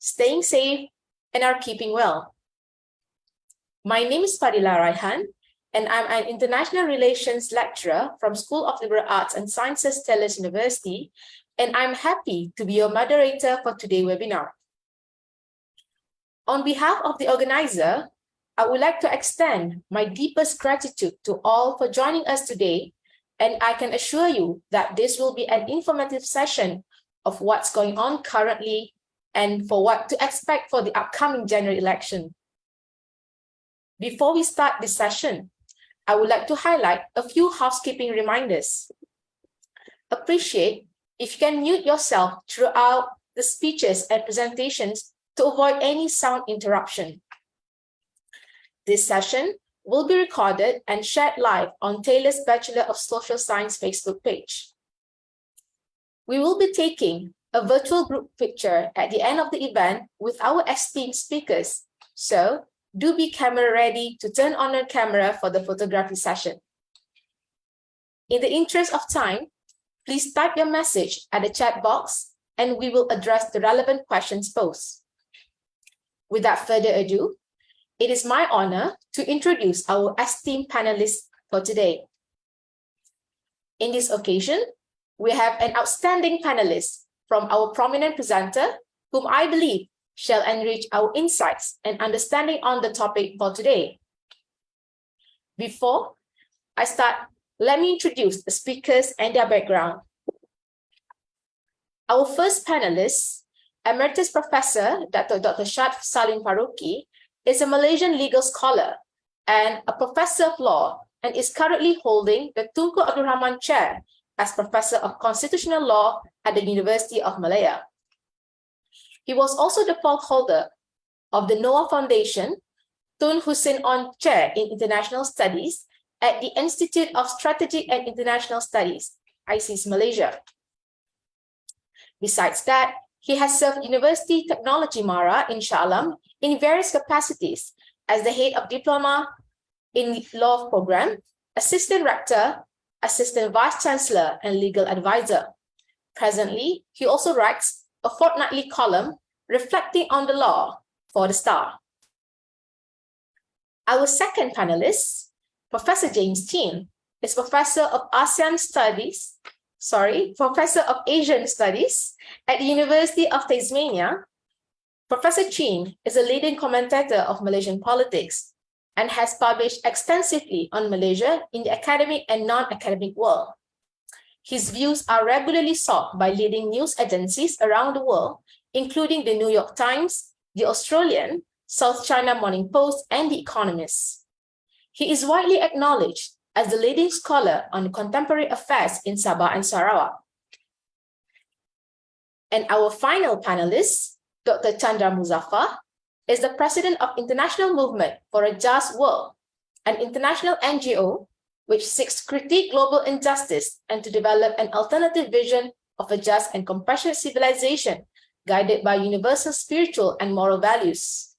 staying safe, and are keeping well. My name is Fadila Raihan, and I'm an International Relations lecturer from School of Liberal Arts and Sciences, Taylor's University, and I'm happy to be your moderator for today's webinar. On behalf of the organizer, I would like to extend my deepest gratitude to all for joining us today, and I can assure you that this will be an informative session of what's going on currently and for what to expect for the upcoming general election. Before we start this session, I would like to highlight a few housekeeping reminders. Appreciate if you can mute yourself throughout the speeches and presentations to avoid any sound interruption. This session will be recorded and shared live on Taylor's Bachelor of Social Science Facebook page. We will be taking a virtual group picture at the end of the event with our esteemed speakers, so do be camera ready to turn on your camera for the photography session. In the interest of time, please type your message at the chat box and we will address the relevant questions posed. Without further ado, it is my honor to introduce our esteemed panelists for today. In this occasion, we have an outstanding panelist from our prominent presenter, whom I believe shall enrich our insights and understanding on the topic for today. Before I start, let me introduce the speakers and their background. Our first panelist, Emeritus Professor Dr. Shad Saleem Faruqi, is a Malaysian legal scholar and a professor of law and is currently holding the Tunku Abdul Rahman Chair as Professor of Constitutional Law at the University of Malaya. He was also the fourth holder of the Noah Foundation Tun Hussein On Chair in International Studies at the Institute of Strategic and International Studies, ISIS Malaysia. Besides that, he has served University Technology Mara in Shah Alam in various capacities as the head of Diploma in Law Program, Assistant Rector, Assistant Vice Chancellor, and Legal Advisor. Presently, he also writes a fortnightly column reflecting on the law for the Star. Our second panelist, Professor James Chn, is Professor of Asian Studies, Professor of Asian Studies at the University of Tasmania. Professor Chn is a leading commentator of Malaysian politics and has published extensively on Malaysia in the academic and non-academic world. His views are regularly sought by leading news agencies around the world, including the New York Times, the Australian, South China Morning Post, and The Economist. He is widely acknowledged as the leading scholar on contemporary affairs in Sabah and Sarawak. And our final panelist, Dr. Chandra Muzaffar, is the president of International Movement for a Just World, an international NGO which seeks to critique global injustice and to develop an alternative vision of a just and compassionate civilization guided by universal spiritual and moral values.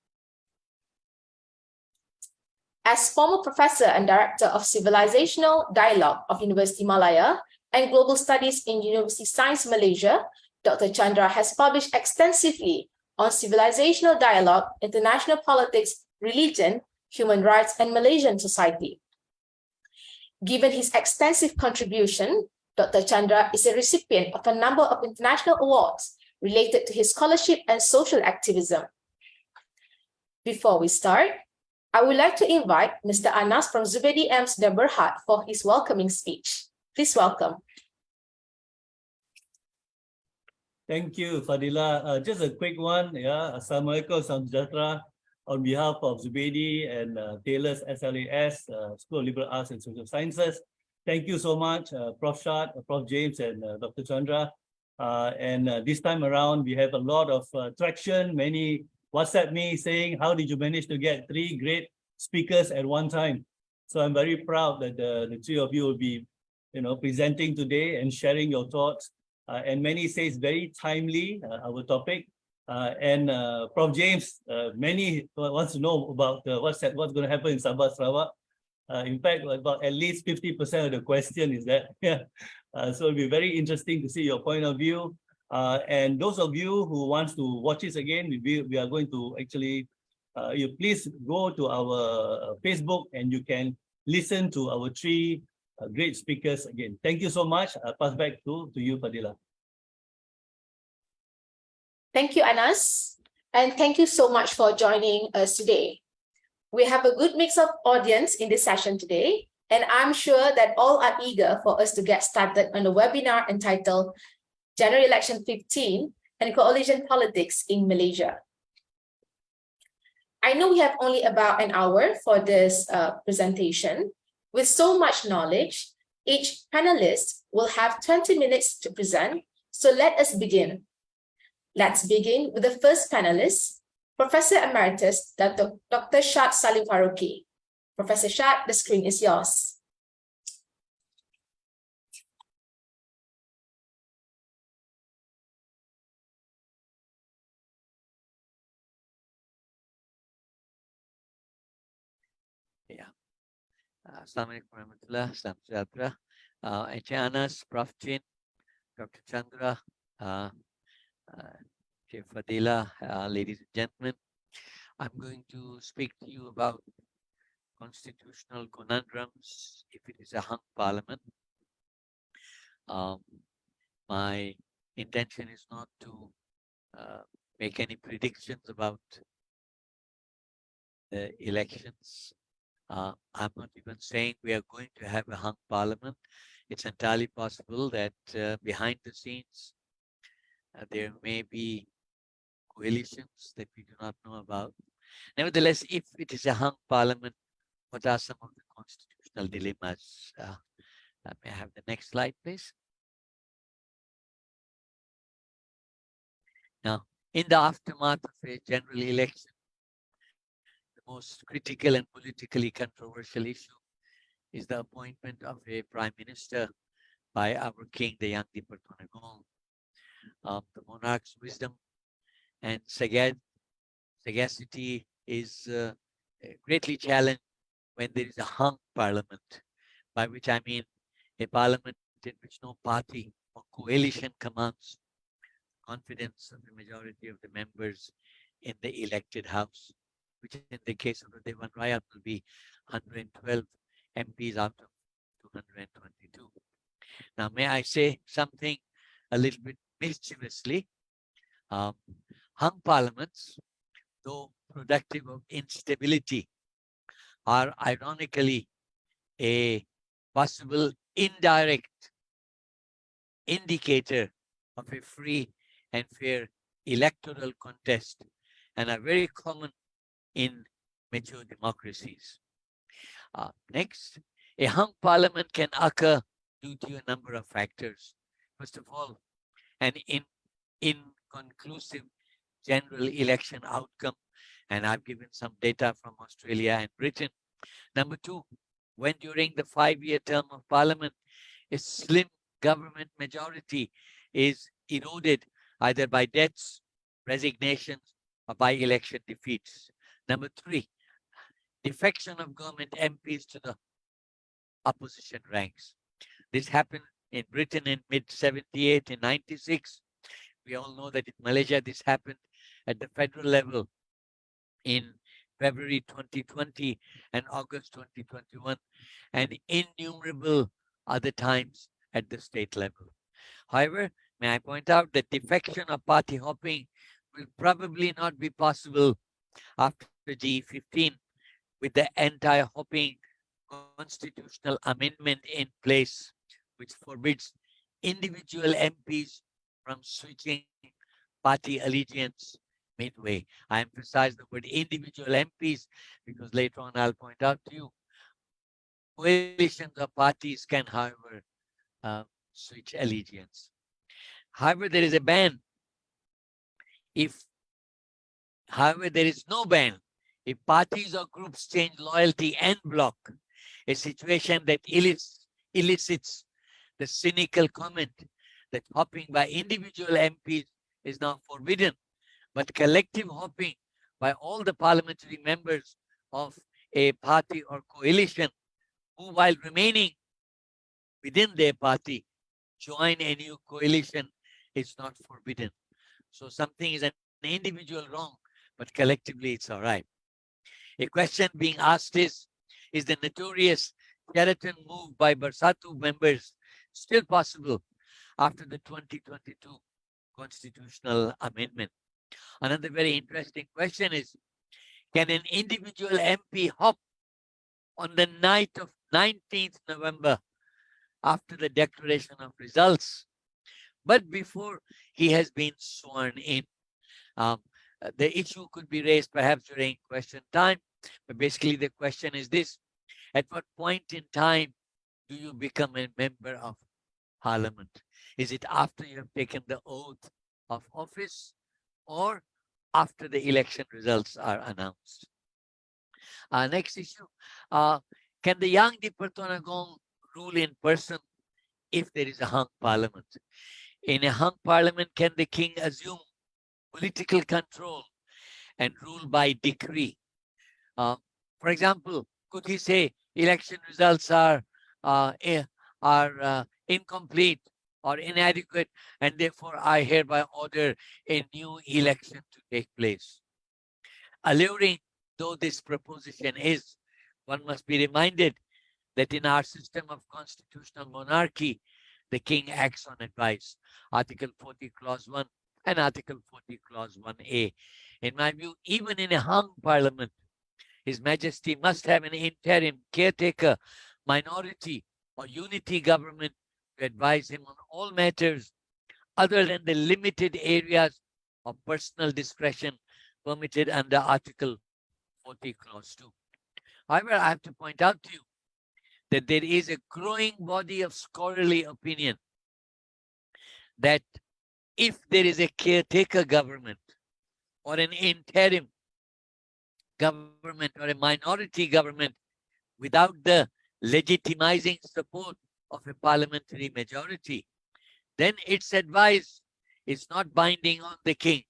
As former professor and director of Civilizational Dialogue of University Malaya and Global Studies in University Science Malaysia, Dr. Chandra has published extensively on civilizational dialogue, international politics, religion, human rights, and Malaysian society. Given his extensive contribution, Dr. Chandra is a recipient of a number of international awards related to his scholarship and social activism. Before we start, I would like to invite Mr. Anas from Zubaidi Ems Berhad for his welcoming speech. Please welcome. Thank you, Fadila. Just a quick one. Assalamualaikum, salam sejahtera. On behalf of Zubaidi and Taylor's SLAS, School of Liberal Arts and Social Sciences, thank you so much, Prof Shad, Prof James, and Dr. Chandra. This time around, we have a lot of traction. Many WhatsApp me saying, how did you manage to get 3 great speakers at one time? So I'm very proud that the 3 of you will be presenting today and sharing your thoughts. And many say it's very timely, our topic. Prof James, many wants to know about what's going to happen in Sabah, Sarawak. In fact, about at least 50% of the question is that. So it'll be very interesting to see your point of view. And those of you who wants to watch this again, we are going to actually, you please go to our Facebook and you can listen to our three great speakers again. Thank you so much. I'll pass back to you, Fadila. Thank you, Anas. And thank you so much for joining us today. We have a good mix of audience in this session today, and I'm sure that all are eager for us to get started on the webinar entitled General Election 15 and Coalition Politics in Malaysia. I know we have only about an hour for this presentation. With so much knowledge, each panelist will have 20 minutes to present, so let us begin. Let's begin with the first panelist, Professor Emeritus Dr. Shad Saleem Faruqi. Professor Shad, the screen is yours. Yeah. Assalamualaikum warahmatullahi wabarakatuh. Encik Anas, Prof Chin, Dr. Chandra, Chief Fadila, ladies and gentlemen, I'm going to speak to you about constitutional conundrums if it is a hung parliament. My intention is not to make any predictions about the elections. I'm not even saying we are going to have a hung parliament. It's entirely possible that behind the scenes, there may be coalitions that we do not know about. Nevertheless, if it is a hung parliament, what are some of the constitutional dilemmas? May I have the next slide, please? Now, in the aftermath of a general election, the most critical and politically controversial issue is the appointment of a prime minister by our king, the young Dipertonagong. The monarch's wisdom and sagacity is greatly challenged when there is a hung parliament, by which I mean a parliament in which no party or coalition commands confidence of the majority of the members in the elected house, which in the case of the Dewan Rakyat will be 112 MPs out of 222. Now, may I say something a little bit mischievously? Hung parliaments, though productive of instability, are ironically a possible indirect indicator of a free and fair electoral contest and are very common in mature democracies. Next, a hung parliament can occur due to a number of factors. First of all, an inconclusive general election outcome, and I've given some data from Australia and Britain. Number two, when during the 5-year term of parliament, a slim government majority is eroded either by deaths, resignations, or by election defeats. Number three, defection of government MPs to the opposition ranks. This happened in Britain in mid-78, in 96. We all know that in Malaysia, this happened at the federal level in February 2020 and August 2021, and innumerable other times at the state level. However, may I point out that defection or party hopping will probably not be possible after GE15 with the anti-hopping constitutional amendment in place, which forbids individual MPs from switching party allegiance midway. I emphasize the word individual MPs because later on I'll point out to you, coalitions or parties can, however, switch allegiance. However, there is a ban. However, there is no ban if parties or groups change loyalty en bloc, a situation that elicits the cynical comment that hopping by individual MPs is now forbidden, but collective hopping by all the parliamentary members of a party or coalition who, while remaining within their party, join a new coalition it's not forbidden. So something is an individual wrong, but collectively it's all right. A question being asked is the notorious Sheraton move by Bersatu members still possible after the 2022 constitutional amendment? Another very interesting question is, can an individual MP hop on the night of 19th November after the declaration of results, but before he has been sworn in? The issue could be raised perhaps during question time, but basically the question is this: at what point in time do you become a member of parliament? Is it after you have taken the oath of office or after the election results are announced? Next issue, can the Yang di Pertonagong rule in person if there is a hung parliament? In a hung parliament, can the king assume political control and rule by decree? For example, could he say election results are incomplete or inadequate, and therefore I hereby order a new election to take place? Alluring though this proposition is, one must be reminded that in our system of constitutional monarchy, the king acts on advice. Article 40, Clause 1 and Article 40, Clause 1A. In my view, even in a hung parliament, His Majesty must have an interim caretaker, minority, or unity government to advise him on all matters other than the limited areas of personal discretion permitted under Article 40, Clause 2. However, I have to point out to you that there is a growing body of scholarly opinion that if there is a caretaker government or an interim government or a minority government without the legitimizing support of a parliamentary majority, then its advice is not binding on the king,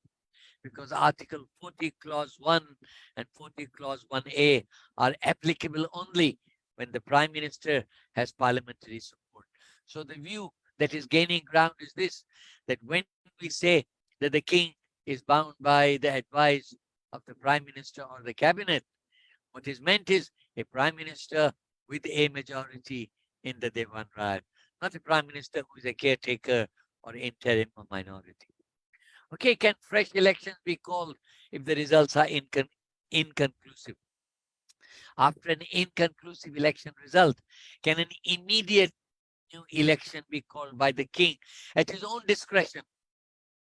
because Article 40, Clause 1 and 40, Clause 1A are applicable only when the Prime Minister has parliamentary support. So the view that is gaining ground is this, that when we say that the king is bound by the advice of the Prime Minister or the Cabinet, what is meant is a Prime Minister with a majority in the Dewan Raj, not a Prime Minister who is a caretaker or interim or minority. Okay, can fresh elections be called if the results are inconclusive? After an inconclusive election result, can an immediate new election be called by the king at his own discretion,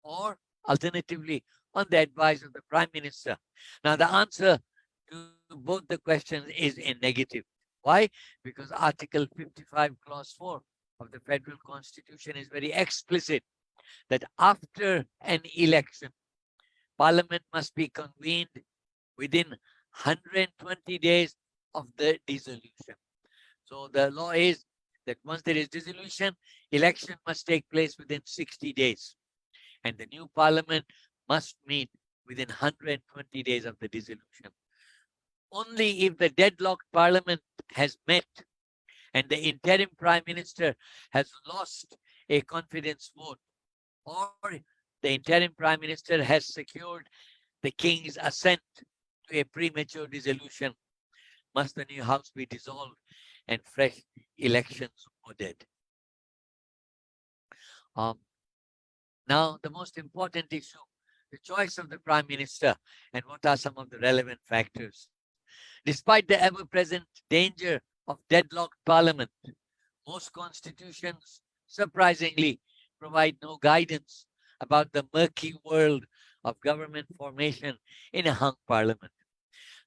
or alternatively on the advice of the Prime Minister? Now, the answer to both the questions is a negative. Why? Because Article 55, Clause 4 of the Federal Constitution is very explicit that after an election, Parliament must be convened within 120 days of the dissolution. So the law is that once there is dissolution, election must take place within 60 days. And the new Parliament must meet within 120 days of the dissolution. Only if the deadlocked Parliament has met and the interim Prime Minister has lost a confidence vote, or the interim Prime Minister has secured the King's assent to a premature dissolution, must the new House be dissolved and fresh elections ordered. Now, the most important issue, the choice of the Prime Minister, and what are some of the relevant factors. Despite the ever-present danger of deadlocked Parliament, most constitutions, surprisingly, provide no guidance about the murky world of government formation in a hung Parliament.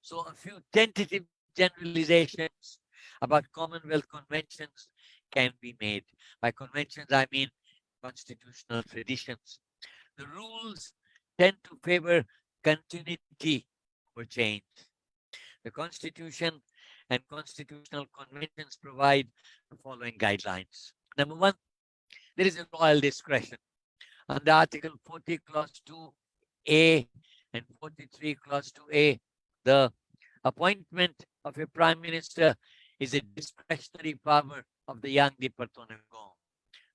So a few tentative generalizations about Commonwealth conventions can be made. By conventions, I mean constitutional traditions. The rules tend to favor continuity over change. The Constitution and constitutional conventions provide the following guidelines. Number one, there is a royal discretion. Under Article 40, Clause 2A and 43, Clause 2A, the appointment of a Prime Minister is a discretionary power of the Yang di Pertonagong.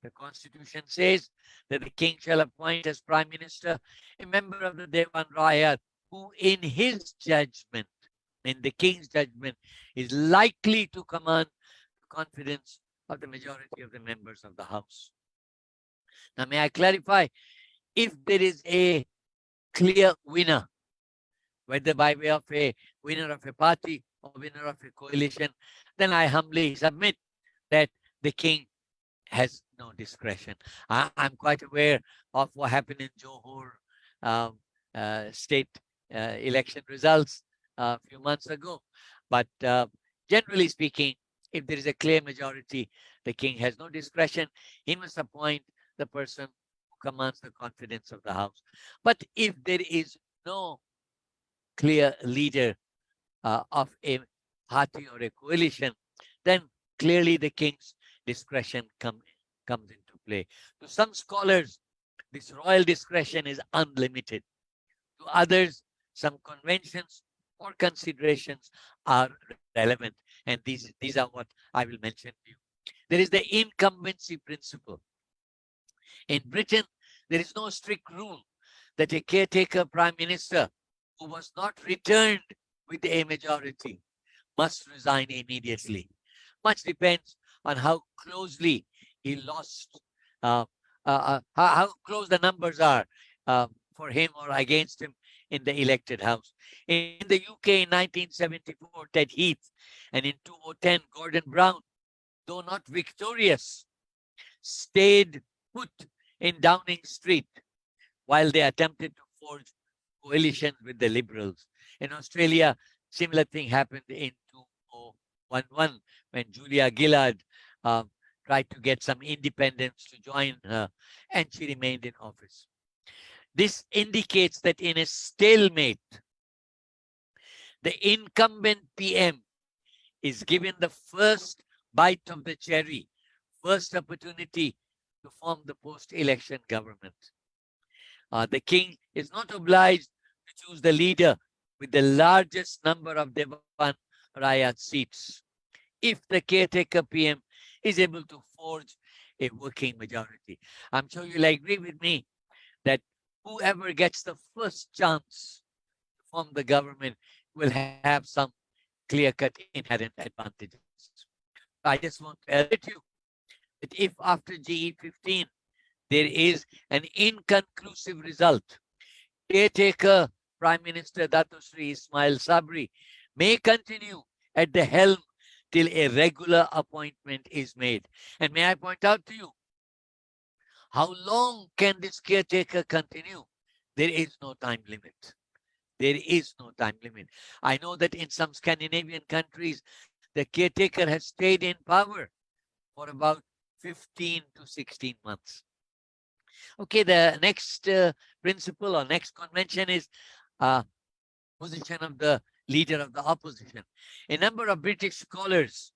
The Constitution says that the king shall appoint as Prime Minister a member of the Dewan Rayat who in his judgment, in the king's judgment, is likely to command the confidence of the majority of the members of the House. Now, may I clarify, if there is a clear winner, whether by way of a winner of a party or winner of a coalition, then I humbly submit that the king has no discretion. I'm quite aware of what happened in Johor state election results a few months ago. But generally speaking, if there is a clear majority, the king has no discretion. He must appoint the person who commands the confidence of the House. But if there is no clear leader of a party or a coalition, then clearly the king's discretion comes into play. To some scholars, this royal discretion is unlimited. To others, some conventions or considerations are relevant. And these are what I will mention to you. There is the incumbency principle. In Britain, there is no strict rule that a caretaker prime minister who was not returned with a majority must resign immediately. Much depends on how closely he lost, how close the numbers are for him or against him in the elected House. In the UK in 1974, Ted Heath, and in 2010, Gordon Brown, though not victorious, stayed put in Downing Street while they attempted to forge coalitions with the Liberals. In Australia, similar thing happened in 2011 when Julia Gillard tried to get some independents to join her, and she remained in office. This indicates that in a stalemate, the incumbent PM is given the first bite of the cherry, first opportunity to form the post-election government. The king is not obliged to choose the leader with the largest number of Dewan Rayat seats if the caretaker PM is able to forge a working majority. I'm sure you'll agree with me that whoever gets the first chance to form the government will have some clear-cut inherent advantages. I just want to alert you that if after GE15 there is an inconclusive result, caretaker Prime Minister Dato Sri Ismail Sabri may continue at the helm till a regular appointment is made. And may I point out to you, how long can this caretaker continue? There is no time limit. There is no time limit. I know that in some Scandinavian countries, the caretaker has stayed in power for about 15 to 16 months. Okay, the next principle or next convention is position of the leader of the opposition. A number of British scholars,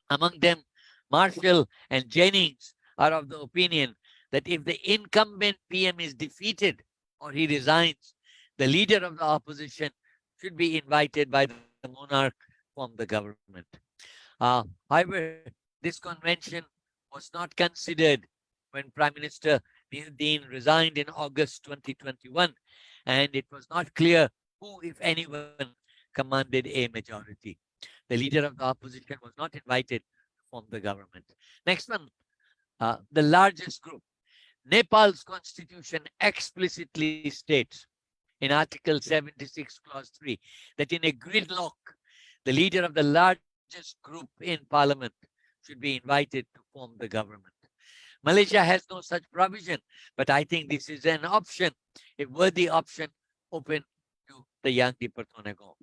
among them Marshall and Jennings, are of the opinion that if the incumbent PM is defeated or he resigns, the leader of the opposition should be invited by the monarch to form the government. However, this convention was not considered when Prime Minister Nizamudin resigned in August 2021, and it was not clear who, if anyone, commanded a majority. The leader of the opposition was not invited to form the government. Next one, the largest group. Nepal's constitution explicitly states in Article 76, Clause 3, that in a gridlock, the leader of the largest group in parliament should be invited to form the government. Malaysia has no such provision, but I think this is an option, a worthy option open to the young di Pertonagon.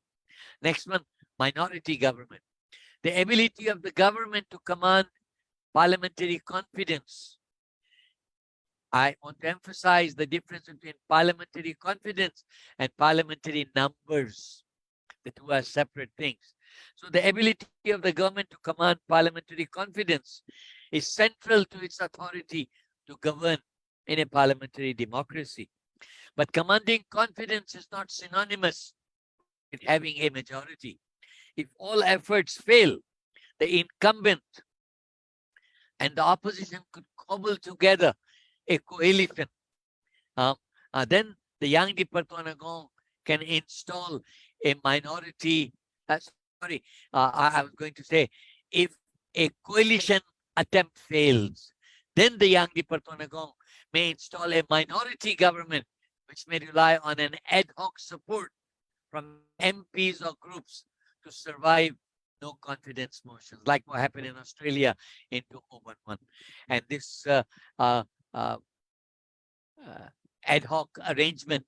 Next one, minority government. The ability of the government to command parliamentary confidence. I want to emphasize the difference between parliamentary confidence and parliamentary numbers. The two are separate things. So the ability of the government to command parliamentary confidence is central to its authority to govern in a parliamentary democracy. But commanding confidence is not synonymous with having a majority. If all efforts fail, the incumbent and the opposition could cobble together a coalition, then the Yang di Pertuanagon can install a minority. Sorry, I was going to say, if a coalition attempt fails, then the Yang di Pertuanagon may install a minority government, which may rely on an ad hoc support from MPs or groups to survive no confidence motions, like what happened in Australia in 2011. And this uh, uh, ad hoc arrangement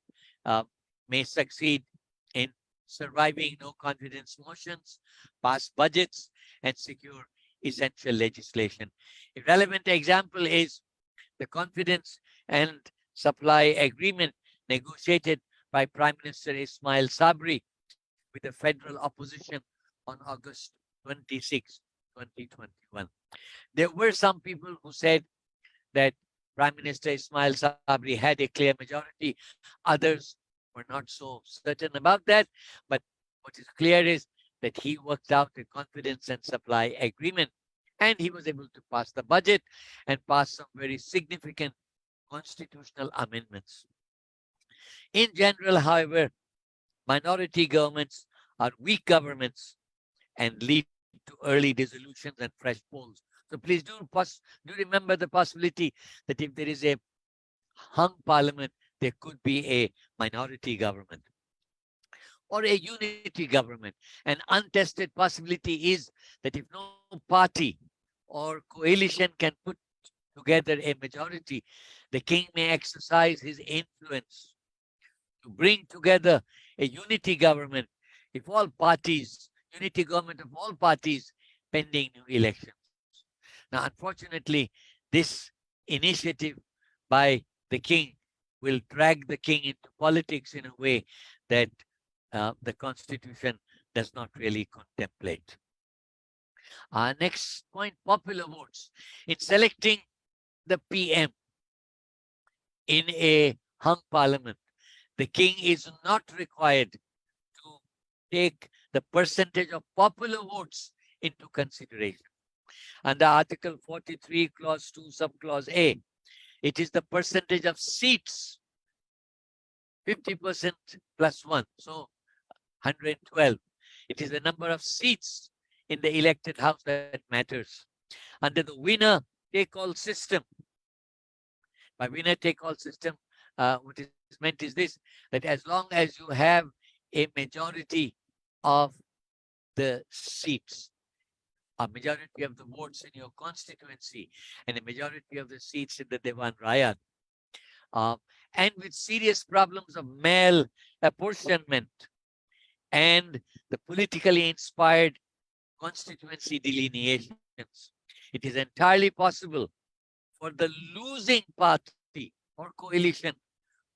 may succeed in surviving no confidence motions, pass budgets, and secure essential legislation. A relevant example is the confidence and supply agreement negotiated by Prime Minister Ismail Sabri with the federal opposition on August 26, 2021. There were some people who said that Prime Minister Ismail Sabri had a clear majority. Others were not so certain about that. But what is clear is that he worked out a confidence and supply agreement, and he was able to pass the budget and pass some very significant constitutional amendments. In general, however, minority governments are weak governments and lead to early dissolutions and fresh polls. So please do remember the possibility that if there is a hung parliament, there could be a minority government or a unity government. An untested possibility is that if no party or coalition can put together a majority, the king may exercise his influence to bring together a unity government unity government of all parties pending new elections. Now, unfortunately, this initiative by the king will drag the king into politics in a way that the constitution does not really contemplate. Next point, popular votes. In selecting the PM in a hung parliament, the king is not required to take the percentage of popular votes into consideration. Under Article 43, Clause 2, Subclause A, it is the percentage of seats, 50% plus 1, so 112. It is the number of seats in the elected house that matters. Under the winner-take-all system, by winner-take-all system, what is meant is this, that as long as you have a majority of the seats, a majority of the votes in your constituency, and a majority of the seats in the Dewan Rayat, and with serious problems of male apportionment and the politically inspired constituency delineations, it is entirely possible for the losing party or coalition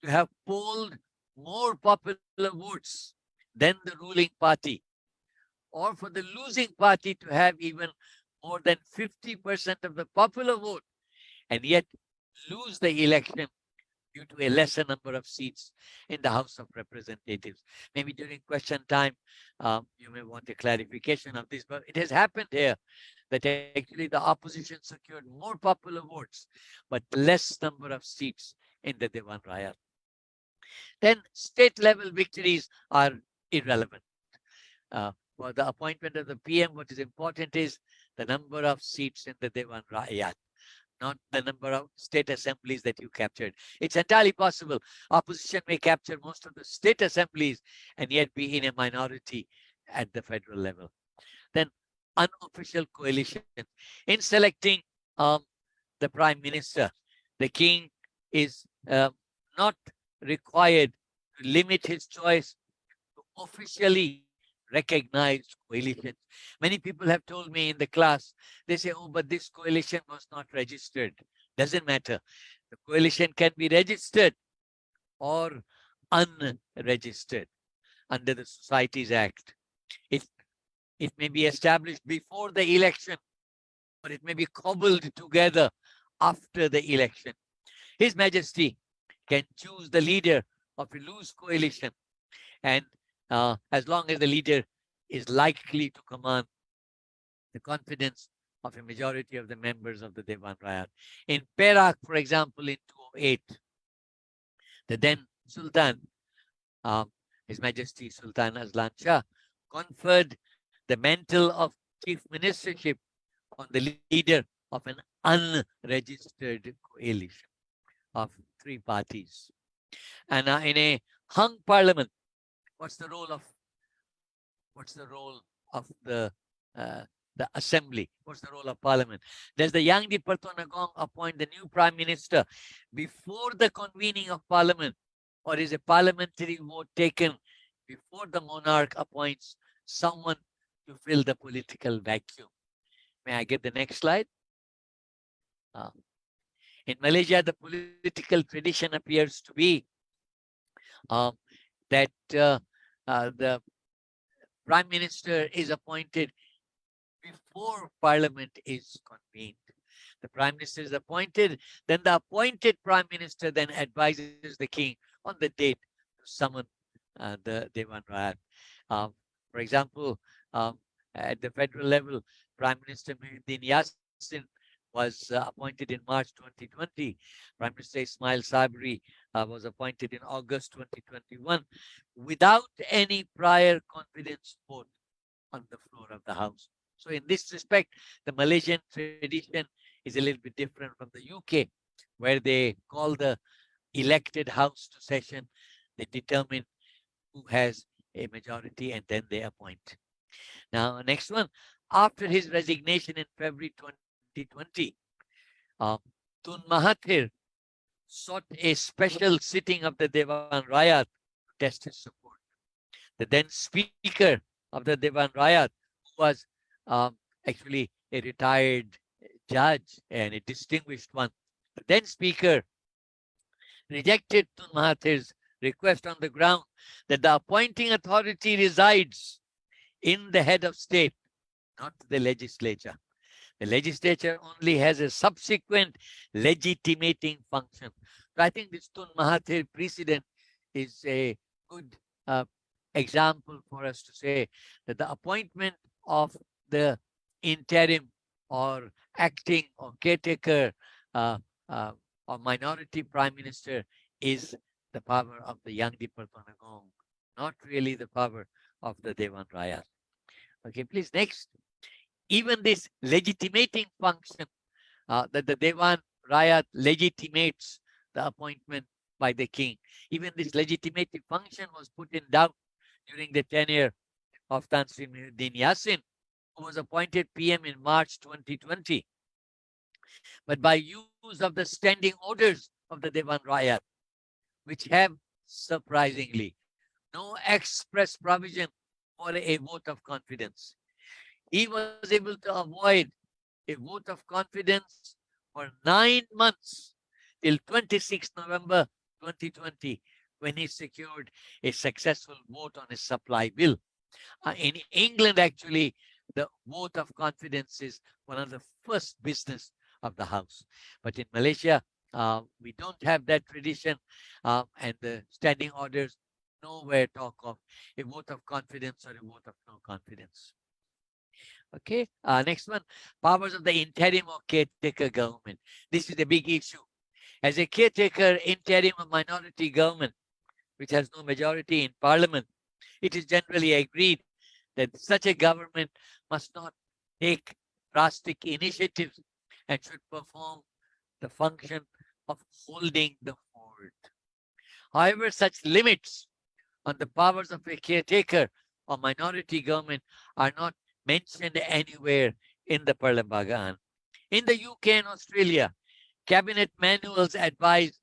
to have polled more popular votes than the ruling party, or for the losing party to have even more than 50% of the popular vote and yet lose the election due to a lesser number of seats in the House of Representatives. Maybe during question time, you may want a clarification of this, but it has happened here that actually the opposition secured more popular votes, but less number of seats in the Dewan Rayat. Then state level victories are irrelevant. For the appointment of the PM, what is important is the number of seats in the Dewan Rayat, not the number of state assemblies that you captured. It's entirely possible opposition may capture most of the state assemblies and yet be in a minority at the federal level. Then unofficial coalition. In selecting the Prime Minister, the king is not required to limit his choice to officially recognized coalitions. Many people have told me in the class, they say, oh, but this coalition was not registered. Doesn't matter. The coalition can be registered or unregistered under the Societies Act. It may be established before the election, or it may be cobbled together after the election. His Majesty can choose the leader of a loose coalition, and as long as the leader is likely to command the confidence of a majority of the members of the Dewan Rayat. In Perak, for example, in 2008, the then Sultan, His Majesty Sultan Azlan Shah, conferred the mantle of chief ministership on the leader of an unregistered coalition of 3 parties. And in a hung parliament, what's the role of the assembly? What's the role of parliament? Does the Yang di Pertuan appoint the new prime minister before the convening of parliament, or is a parliamentary vote taken before the monarch appoints someone to fill the political vacuum? May I get the next slide? In Malaysia, the political tradition appears to be that the prime minister is appointed before parliament is convened. The prime minister is appointed, then the appointed prime minister then advises the king on the date to summon the Dewan Rayat. For example, at the federal level, Prime Minister Muhyiddin Yassin was appointed in March 2020. Prime Minister Ismail Sabri was appointed in August 2021 without any prior confidence vote on the floor of the House. So in this respect, the Malaysian tradition is a little bit different from the UK, where they call the elected House to session, they determine who has a majority, and then they appoint. Now, next one. After his resignation in February 2020, Tun Mahathir sought a special sitting of the Dewan Rayat to test his support. The then Speaker of the Dewan Rayat, who was actually a retired judge and a distinguished one, the then Speaker rejected Tun Mahathir's request on the ground that the appointing authority resides in the head of state, not the legislature. The legislature only has a subsequent legitimating function. So I think this Tun Mahathir precedent is a good example for us to say that the appointment of the interim or acting or caretaker or minority prime minister is the power of the Yang di Pertuan Agong, not really the power of the Dewan Rayat. Okay, please, next. Even this legitimating function that the Dewan Rayat legitimates the appointment by the king, even this legitimating function was put in doubt during the tenure of Tan Sri Muhyiddin Yassin, who was appointed PM in March 2020. But by use of the standing orders of the Dewan Rayat, which have surprisingly no express provision for a vote of confidence, he was able to avoid a vote of confidence for 9 months till 26 November 2020, when he secured a successful vote on his supply bill. In England, actually, the vote of confidence is one of the first business of the House. But in Malaysia, we don't have that tradition, and the standing orders nowhere talk of a vote of confidence or a vote of no confidence. Okay, next one. Powers of the interim or caretaker government. This is a big issue. As a caretaker, interim or minority government, which has no majority in parliament, it is generally agreed that such a government must not take drastic initiatives and should perform the function of holding the fort. However, such limits on the powers of a caretaker or minority government are not mentioned anywhere in the Perlembagaan. In the UK and Australia, cabinet manuals advise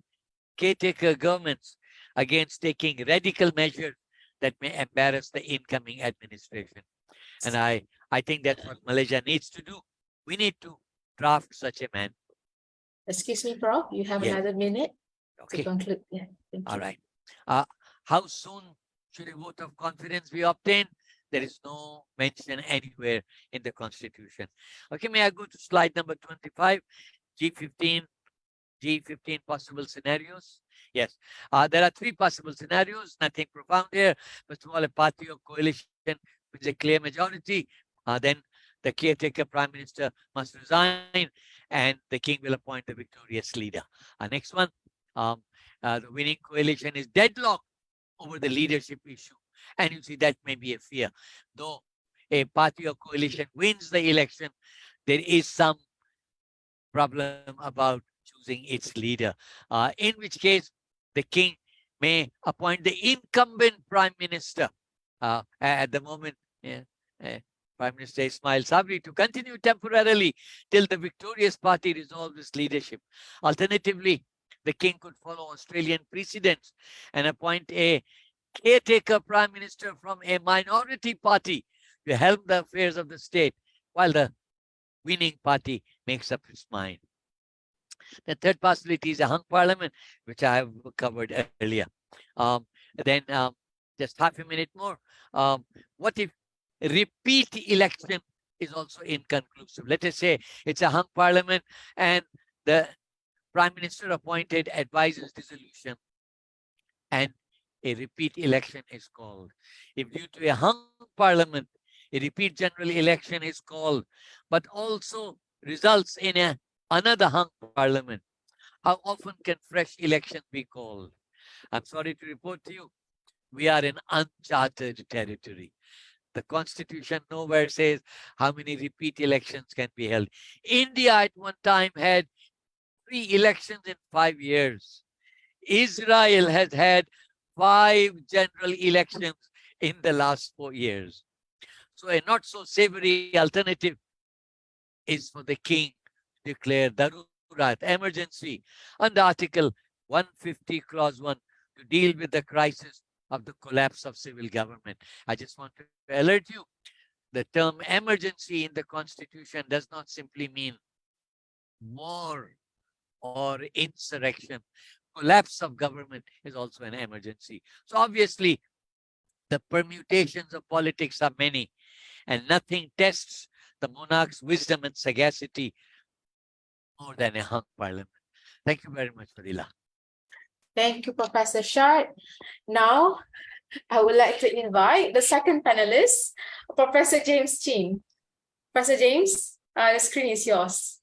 caretaker governments against taking radical measures that may embarrass the incoming administration. And I think that's what Malaysia needs to do. We need to draft such a manual. Excuse me, Prof, you have Yes. another minute to Okay. conclude. Yeah, thank All you. right. How soon should a vote of confidence be obtained? There is no mention anywhere in the Constitution. Okay, may I go to slide number 25, G15 possible scenarios? Yes, there are 3 possible scenarios, nothing profound here. First of all, a party or coalition with a clear majority, then the caretaker prime minister must resign and the king will appoint the victorious leader. Next one, the winning coalition is deadlocked over the leadership issue. And you see, that may be a fear. Though a party or coalition wins the election, there is some problem about choosing its leader, in which case the king may appoint the incumbent prime minister. At the moment, Prime Minister Ismail Sabri to continue temporarily till the victorious party resolves its leadership. Alternatively, the king could follow Australian precedents and appoint a caretaker prime minister from a minority party to help the affairs of the state while the winning party makes up its mind. The third possibility is a hung parliament, which I have covered earlier. Then just half a minute more. What if repeat election is also inconclusive? Let us say it's a hung parliament and the prime minister appointed advises dissolution and a repeat election is called. If due to a hung parliament, a repeat general election is called, but also results in another hung parliament, how often can fresh elections be called? I'm sorry to report to you, we are in uncharted territory. The constitution nowhere says how many repeat elections can be held. India at one time had 3 elections in 5 years. Israel has had 5 general elections in the last 4 years. So a not so savory alternative is for the king to declare darurat, emergency, under Article 150 Clause 1 to deal with the crisis of the collapse of civil government. I just want to alert you, the term emergency in the constitution does not simply mean war or insurrection. Collapse of government is also an emergency. So obviously, the permutations of politics are many, and nothing tests the monarch's wisdom and sagacity more than a hung parliament. Thank you very much, Fadila. Thank you, Professor Shad. Now, I would like to invite the second panelist, Professor James Chn. Professor James, the screen is yours.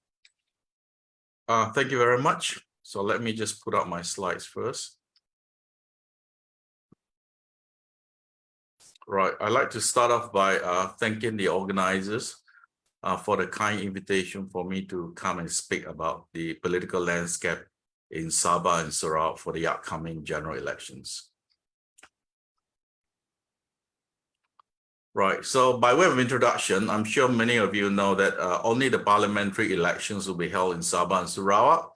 Thank you very much. So let me just put up my slides first. Right, I'd like to start off by thanking the organizers for the kind invitation for me to come and speak about the political landscape in Sabah and Sarawak for the upcoming general elections. Right, so by way of introduction, I'm sure many of you know that only the parliamentary elections will be held in Sabah and Sarawak,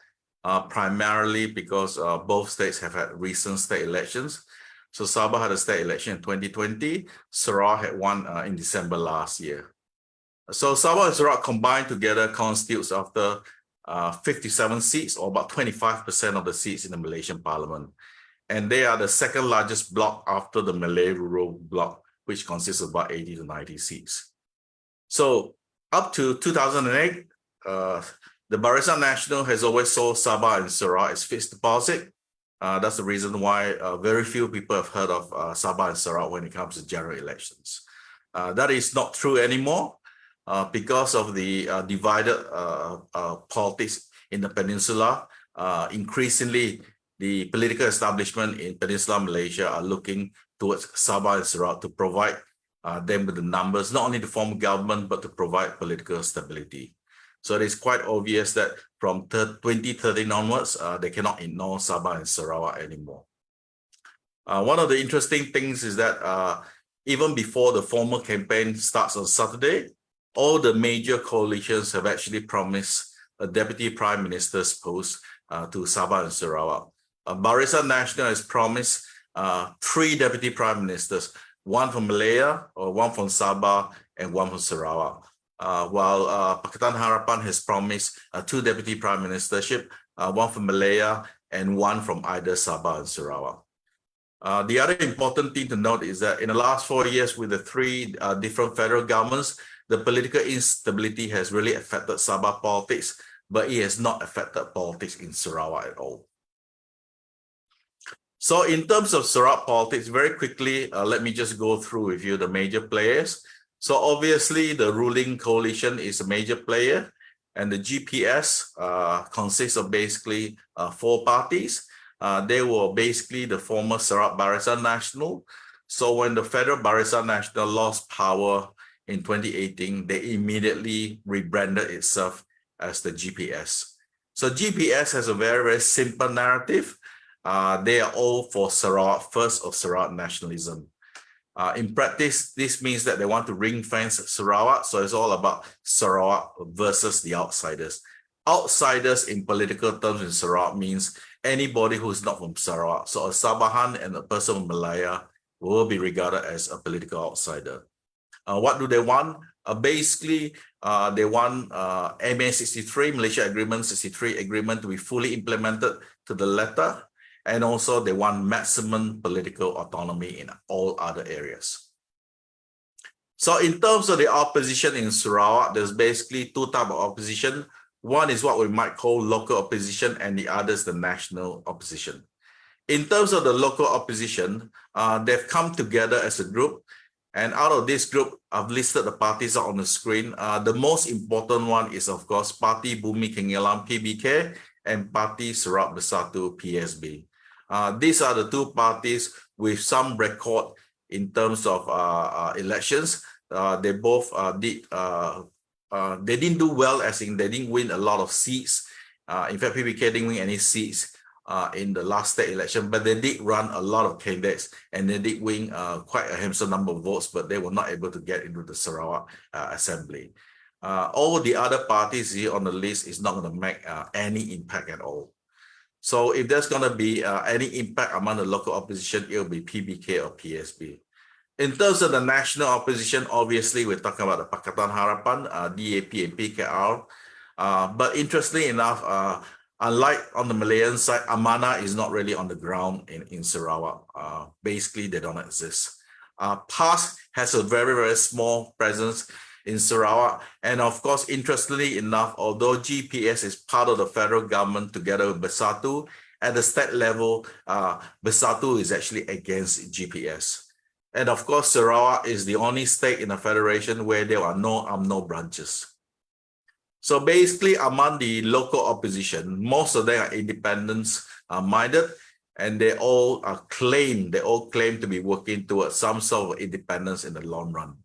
primarily because both states have had recent state elections. So Sabah had a state election in 2020, Sarawak had one in December last year. So Sabah and Sarawak combined together constitutes after 57 seats, or about 25% of the seats in the Malaysian parliament. And they are the second largest bloc after the Malay rural bloc, which consists of about 80 to 90 seats. So up to 2008, the Barisan Nasional has always sold Sabah and Sarawak as fixed deposit. That's the reason why very few people have heard of Sabah and Sarawak when it comes to general elections. That is not true anymore because of the divided politics in the peninsula. Increasingly, the political establishment in Peninsular Malaysia are looking towards Sabah and Sarawak to provide them with the numbers, not only to form government, but to provide political stability. So it is quite obvious that from 2013 onwards, they cannot ignore Sabah and Sarawak anymore. One of the interesting things is that even before the formal campaign starts on Saturday, all the major coalitions have actually promised a deputy prime minister's post to Sabah and Sarawak. Barisan Nasional has promised 3 deputy prime ministers, one from Malaya, or one from Sabah, and one from Sarawak. While Pakatan Harapan has promised 2 deputy prime ministership, one from Malaya and one from either Sabah and Sarawak. The other important thing to note is that in the last 4 years with the 3 different federal governments, the political instability has really affected Sabah politics, but it has not affected politics in Sarawak at all. So in terms of Sarawak politics, very quickly, let me just go through with you the major players. So obviously the ruling coalition is a major player, and the GPS consists of basically 4 parties. They were basically the former Sarawak Barisan Nasional. So when the Federal Barisan Nasional lost power in 2018, they immediately rebranded itself as the GPS. So GPS has a very, very simple narrative. They are all for Sarawak first or Sarawak nationalism. In practice, this means that they want to ring fence Sarawak. So it's all about Sarawak versus the outsiders. Outsiders in political terms in Sarawak means anybody who is not from Sarawak. So a Sabahan and a person from Malaya will be regarded as a political outsider. What do they want? Basically, they want MA 63, Malaysia Agreement 63 agreement to be fully implemented to the letter. And also they want maximum political autonomy in all other areas. So in terms of the opposition in Sarawak, there's basically 2 types of opposition. One is what we might call local opposition, and the other is the national opposition. In terms of the local opposition, they've come together as a group. And out of this group, I've listed the parties on the screen. The most important one is, of course, Parti Bumi Kengelam PBK and Parti Sarawak Bersatu PSB. These are the 2 parties with some record in terms of elections. They both they didn't do well, as in they didn't win a lot of seats. In fact, PBK didn't win any seats in the last state election, but they did run a lot of candidates and they did win quite a handsome number of votes, but they were not able to get into the Sarawak Assembly. All the other parties here on the list is not going to make any impact at all. So if there's going to be any impact among the local opposition, it will be PBK or PSB. In terms of the national opposition, obviously, we're talking about the Pakatan Harapan, DAP and PKR. But interestingly enough, unlike on the Malayan side, Amanah is not really on the ground in Sarawak. Basically, they don't exist. PAS has a very, very small presence in Sarawak. And of course, interestingly enough, although GPS is part of the federal government together with Bersatu, at the state level, Bersatu is actually against GPS. And of course, Sarawak is the only state in the federation where there are no UMNO branches. So basically, among the local opposition, most of them are independence-minded, and they all claim to be working towards some sort of independence in the long run.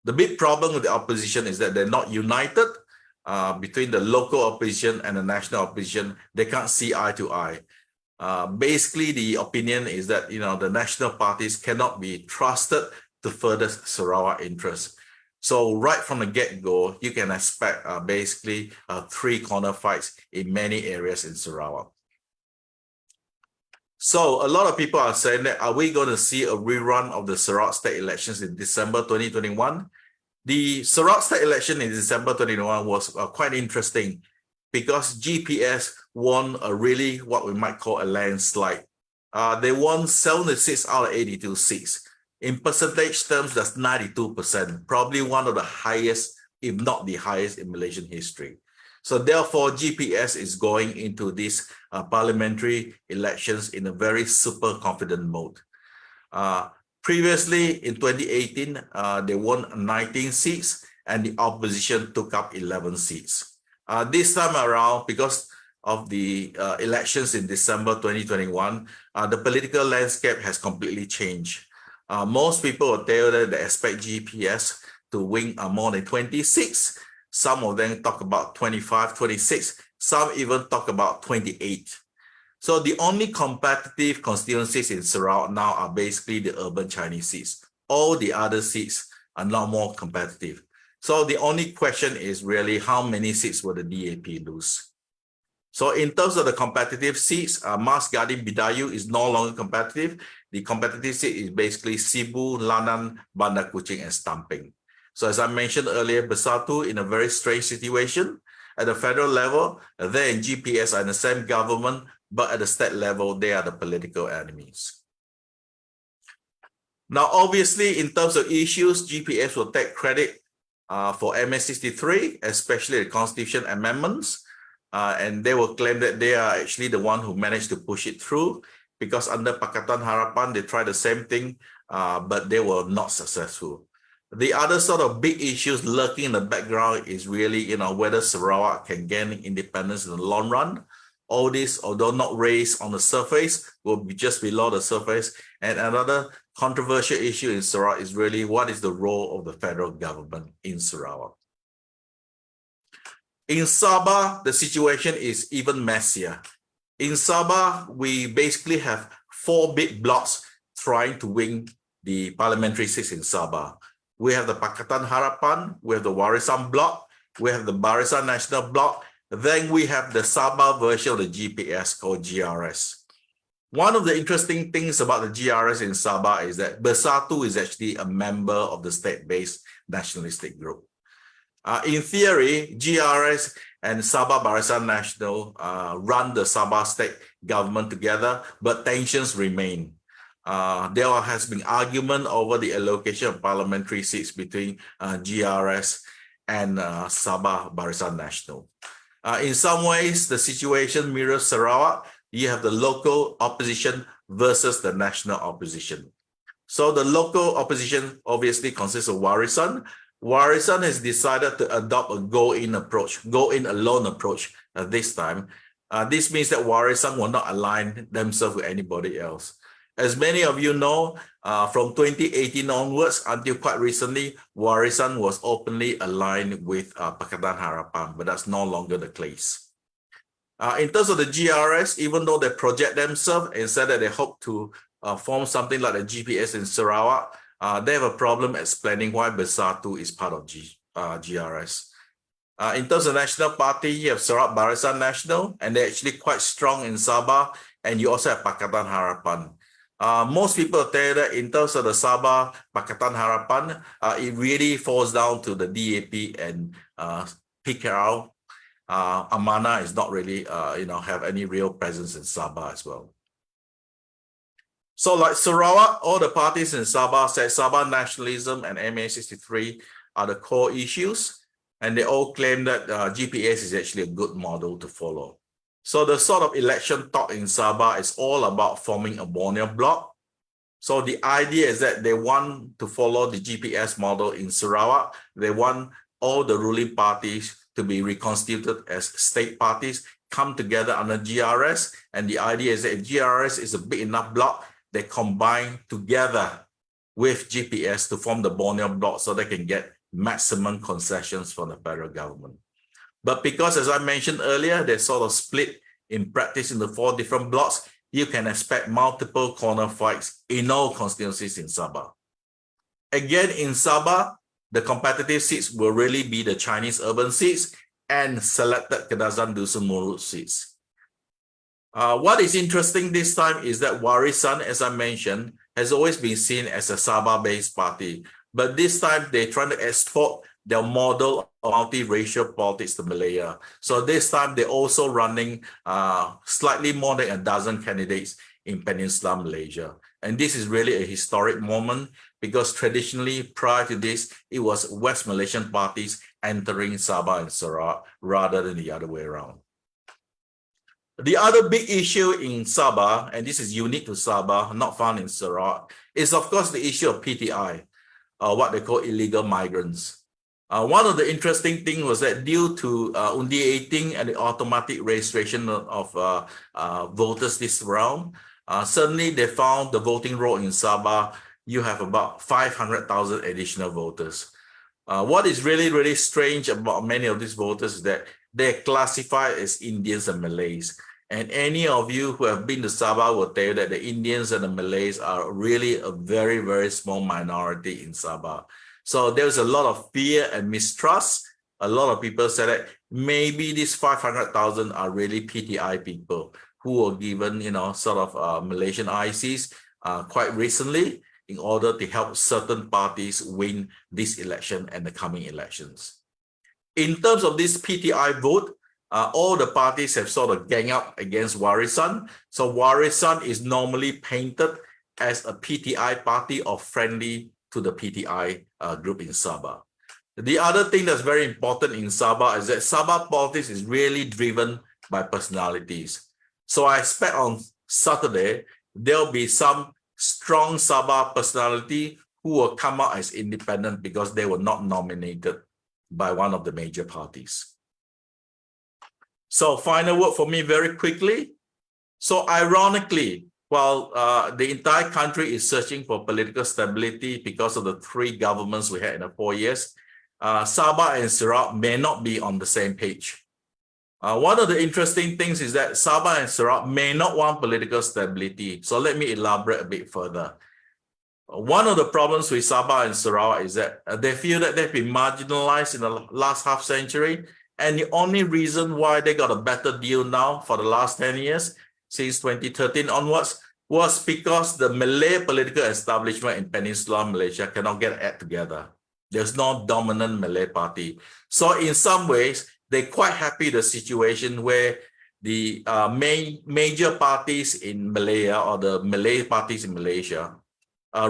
The big problem with the opposition is that they're not united between the local opposition and the national opposition. They can't see eye to eye. Basically, the opinion is that the national parties cannot be trusted to further Sarawak interests. So right from the get-go, you can expect basically 3 corner fights in many areas in Sarawak. So a lot of people are saying that, are we going to see a rerun of the Sarawak state elections in December 2021? The Sarawak state election in December 2021 was quite interesting because GPS won a really what we might call a landslide. They won 76 out of 82 seats. In percentage terms, that's 92%, probably one of the highest, if not the highest in Malaysian history. So therefore, GPS is going into these parliamentary elections in a very super confident mode. Previously, in 2018, they won 19 seats and the opposition took up 11 seats. This time around, because of the elections in December 2021, the political landscape has completely changed. Most people will tell you that they expect GPS to win more than 26. Some of them talk about 25, 26. Some even talk about 28. So the only competitive constituencies in Sarawak now are basically the urban Chinese seats. All the other seats are not more competitive. So the only question is really how many seats will the DAP lose? So in terms of the competitive seats, Mas Gading Bidayu is no longer competitive. The competitive seat is basically Sibu, Lanang, Bandar Kuching, and Stamping. So as I mentioned earlier, Bersatu in a very strange situation. At the federal level, they and GPS are in the same government, but at the state level, they are the political enemies. Now, obviously, in terms of issues, GPS will take credit for MA63, especially the constitution amendments. And they will claim that they are actually the one who managed to push it through, because under Pakatan Harapan, they tried the same thing, but they were not successful. The other sort of big issues lurking in the background is really, whether Sarawak can gain independence in the long run. All this, although not raised on the surface, will be just below the surface. And another controversial issue in Sarawak is really what is the role of the federal government in Sarawak. In Sabah, the situation is even messier. In Sabah, we basically have 4 big blocks trying to win the parliamentary seats in Sabah. We have the Pakatan Harapan, we have the Warisan Bloc, we have the Barisan Nasional Bloc, then we have the Sabah version of the GPS called GRS. One of the interesting things about the GRS in Sabah is that Bersatu is actually a member of the state-based nationalistic group. In theory, GRS and Sabah Barisan Nasional run the Sabah state government together, but tensions remain. There has been argument over the allocation of parliamentary seats between GRS and Sabah Barisan Nasional. In some ways, the situation mirrors Sarawak. You have the local opposition versus the national opposition. So the local opposition obviously consists of Warisan. Warisan has decided to adopt a go-in approach, go-in-alone approach this time. This means that Warisan will not align themselves with anybody else. As many of you know, from 2018 onwards until quite recently, Warisan was openly aligned with Pakatan Harapan, but that's no longer the case. In terms of the GRS, even though they project themselves and said that they hope to form something like a GPS in Sarawak, they have a problem explaining why Bersatu is part of GRS. In terms of National Party, you have Sarawak Barisan Nasional, and they're actually quite strong in Sabah, and you also have Pakatan Harapan. Most people tell you that in terms of the Sabah Pakatan Harapan, it really falls down to the DAP and PKR. Amanah is not really, have any real presence in Sabah as well. So like Sarawak, all the parties in Sabah say Sabah nationalism and MA63 are the core issues, and they all claim that GPS is actually a good model to follow. So the sort of election talk in Sabah is all about forming a Borneo bloc. So the idea is that they want to follow the GPS model in Sarawak. They want all the ruling parties to be reconstituted as state parties, come together under GRS. And the idea is that if GRS is a big enough bloc, they combine together with GPS to form the Borneo bloc so they can get maximum concessions from the federal government. But because, as I mentioned earlier, they're sort of split in practice into 4 different blocks, you can expect multiple corner fights in all constituencies in Sabah. Again, in Sabah, the competitive seats will really be the Chinese urban seats and selected Kedazan Dusun Murut seats. What is interesting this time is that Warisan, as I mentioned, has always been seen as a Sabah-based party. But this time, they're trying to export their model of multiracial politics to Malaya. So this time, they're also running slightly more than a dozen candidates in Peninsular Malaysia. And this is really a historic moment because traditionally, prior to this, it was West Malaysian parties entering Sabah and Sarawak rather than the other way around. The other big issue in Sabah, and this is unique to Sabah, not found in Sarawak, is of course the issue of PTI, what they call illegal migrants. One of the interesting things was that due to Undi 18 and the automatic registration of voters this round, suddenly they found the voting roll in Sabah, you have about 500,000 additional voters. What is really, really strange about many of these voters is that they're classified as Indians and Malays. And any of you who have been to Sabah will tell you that the Indians and the Malays are really a very, very small minority in Sabah. So there's a lot of fear and mistrust. A lot of people say that maybe these 500,000 are really PTI people who were given, sort of Malaysian ICs quite recently in order to help certain parties win this election and the coming elections. In terms of this PTI vote, all the parties have sort of gang up against Warisan. So Warisan is normally painted as a PTI party or friendly to the PTI group in Sabah. The other thing that's very important in Sabah is that Sabah politics is really driven by personalities. So I expect on Saturday, there'll be some strong Sabah personality who will come out as independent because they were not nominated by one of the major parties. So final word for me very quickly. So ironically, while the entire country is searching for political stability because of the 3 governments we had in the 4 years, Sabah and Sarawak may not be on the same page. One of the interesting things is that Sabah and Sarawak may not want political stability. So let me elaborate a bit further. One of the problems with Sabah and Sarawak is that they feel that they've been marginalized in the last half century. And the only reason why they got a better deal now for the last 10 years, since 2013 onwards, was because the Malay political establishment in Peninsular Malaysia cannot get it together. There's no dominant Malay party. So in some ways, they're quite happy the situation where the major parties in Malaya or the Malay parties in Malaysia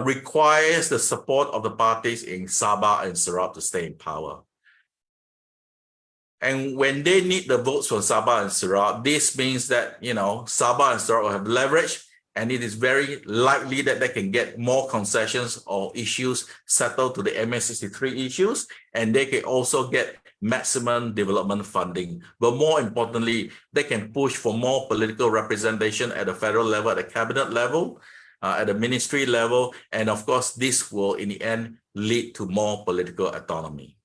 requires the support of the parties in Sabah and Sarawak to stay in power. And when they need the votes from Sabah and Sarawak, this means that, you know, Sabah and Sarawak will have leverage, and it is very likely that they can get more concessions or issues settled to the MA63 issues, and they can also get maximum development funding. But more importantly, they can push for more political representation at the federal level, at the cabinet level, at the ministry level. And of course, this will in the end lead to more political autonomy.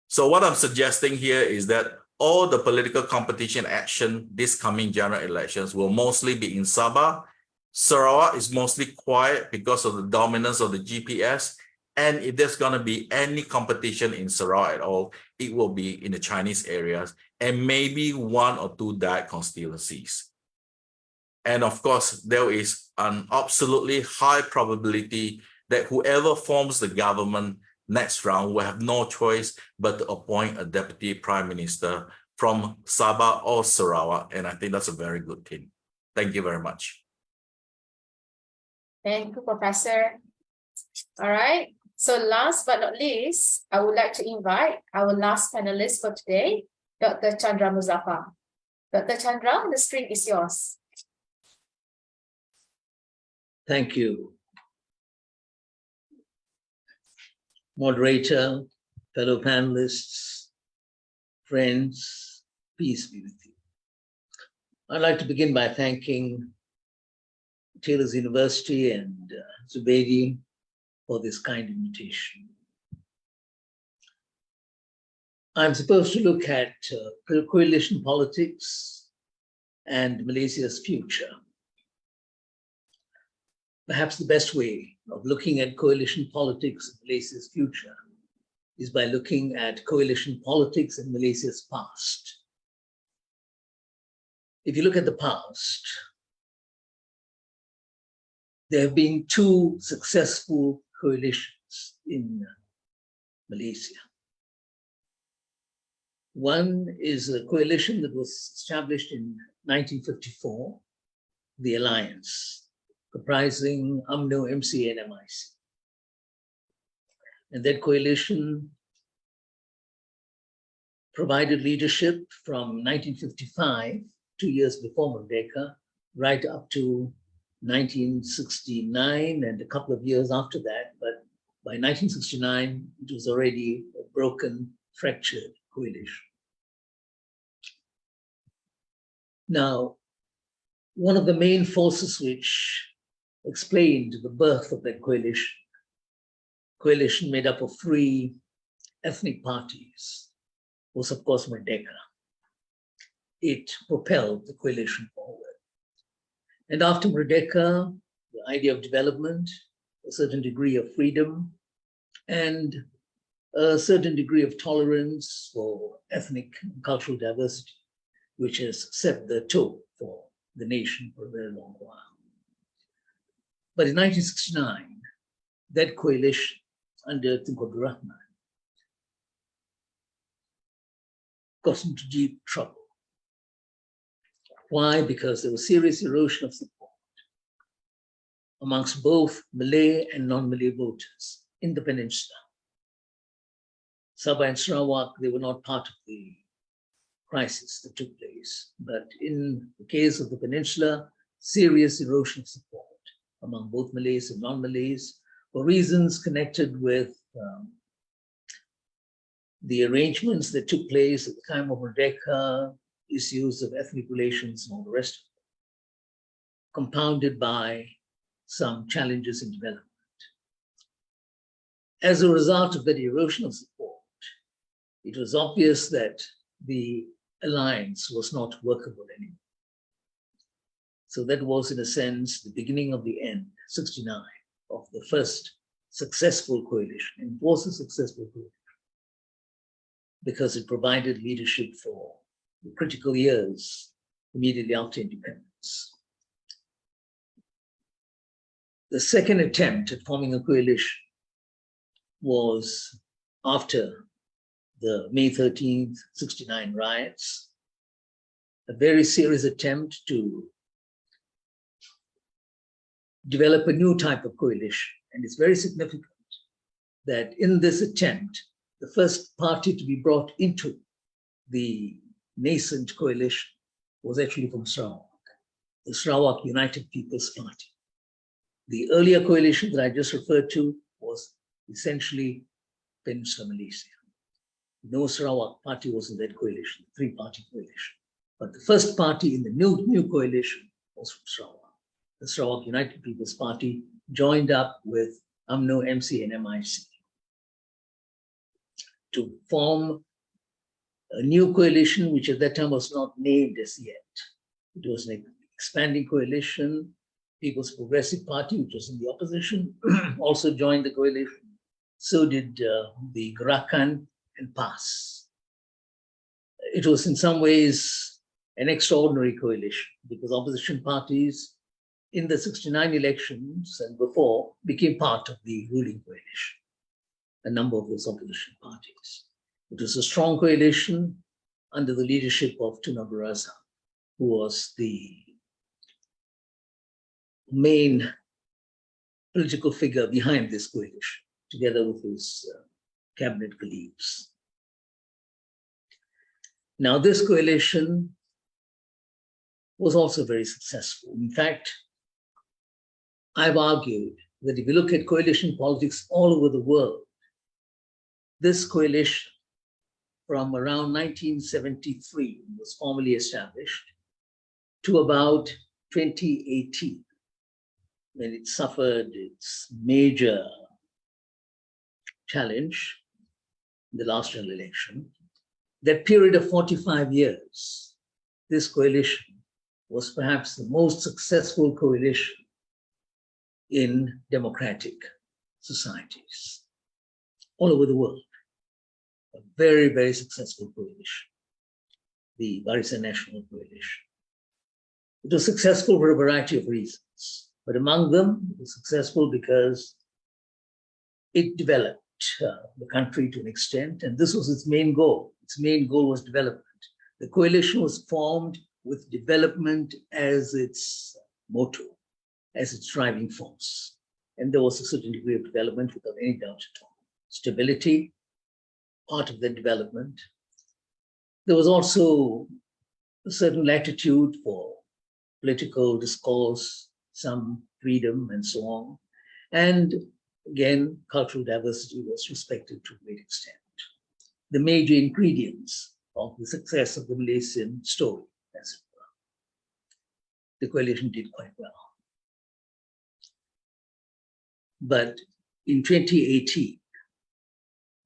So what I'm suggesting here is that all the political competition action this coming general elections will mostly be in Sabah. Sarawak is mostly quiet because of the dominance of the GPS. And if there's going to be any competition in Sarawak at all, it will be in the Chinese areas and maybe 1 or 2 Dayak constituencies. And of course, there is an absolutely high probability that whoever forms the government next round will have no choice but to appoint a deputy prime minister from Sabah or Sarawak. And I think that's a very good thing. Thank you very much. Thank you, Professor. All right. So last but not least, I would like to invite our last panelist for today, Dr. Chandra Muzaffar. Dr. Chandra, the screen is yours. Thank you. Moderator, fellow panelists, friends, peace be with you. I'd like to begin by thanking Taylor's University and Zubaidi for this kind invitation. I'm supposed to look at coalition politics and Malaysia's future. Perhaps the best way of looking at coalition politics and Malaysia's future is by looking at coalition politics in Malaysia's past. If you look at the past, there have been 2 successful coalitions in Malaysia. One is a coalition that was established in 1954, the Alliance, comprising UMNO, MCA, and MIC. And that coalition provided leadership from 1955, 2 years before Merdeka, right up to 1969 and a couple of years after that. But by 1969, it was already a broken, fractured coalition. Now, one of the main forces which explained the birth of that coalition made up of 3 ethnic parties, was of course Merdeka. It propelled the coalition forward. And after Merdeka, the idea of development, a certain degree of freedom, and a certain degree of tolerance for ethnic and cultural diversity, which has set the tone for the nation for a very long while. But in 1969, that coalition under Tunku Abdul Rahman got into deep trouble. Why? Because there was serious erosion of support amongst both Malay and non-Malay voters in the peninsula. Sabah and Sarawak, they were not part of the crisis that took place. But in the case of the peninsula, serious erosion of support among both Malays and non-Malays for reasons connected with the arrangements that took place at the time of Merdeka, issues of ethnic relations and all the rest of it, compounded by some challenges in development. As a result of that erosion of support, it was obvious that the alliance was not workable anymore. So that was, in a sense, the beginning of the end, 69, of the first successful coalition. And it was a successful coalition because it provided leadership for the critical years immediately after independence. The second attempt at forming a coalition was after the May 13th, 69 riots, a very serious attempt to develop a new type of coalition. And it's very significant that in this attempt, the first party to be brought into the nascent coalition was actually from Sarawak, the Sarawak United People's Party. The earlier coalition that I just referred to was essentially Peninsular Malaysia. No Sarawak party was in that coalition, three-party coalition. But the first party in the new coalition was from Sarawak. The Sarawak United People's Party joined up with UMNO, MC, and MIC to form a new coalition, which at that time was not named as yet. It was an expanding coalition. People's Progressive Party, which was in the opposition, also joined the coalition. So did the Gerakan and PAS. It was in some ways an extraordinary coalition because opposition parties in the 69 elections and before became part of the ruling coalition, a number of those opposition parties. It was a strong coalition under the leadership of Tun Abdul Razak, who was the main political figure behind this coalition, together with his cabinet colleagues. Now, this coalition was also very successful. In fact, I've argued that if you look at coalition politics all over the world, this coalition from around 1973 was formally established to about 2018, when it suffered its major challenge in the last general election. That period of 45 years, this coalition was perhaps the most successful coalition in democratic societies all over the world. A very, very successful coalition, the Barisan Nasional Coalition. It was successful for a variety of reasons, but among them, it was successful because it developed the country to an extent, and this was its main goal. Its main goal was development. The coalition was formed with development as its motto, as its driving force. And there was a certain degree of development without any doubt at all. Stability, part of the development. There was also a certain latitude for political discourse, some freedom, and so on. And again, cultural diversity was respected to a great extent. The major ingredients of the success of the Malaysian story, as it were. The coalition did quite well. But in 2018,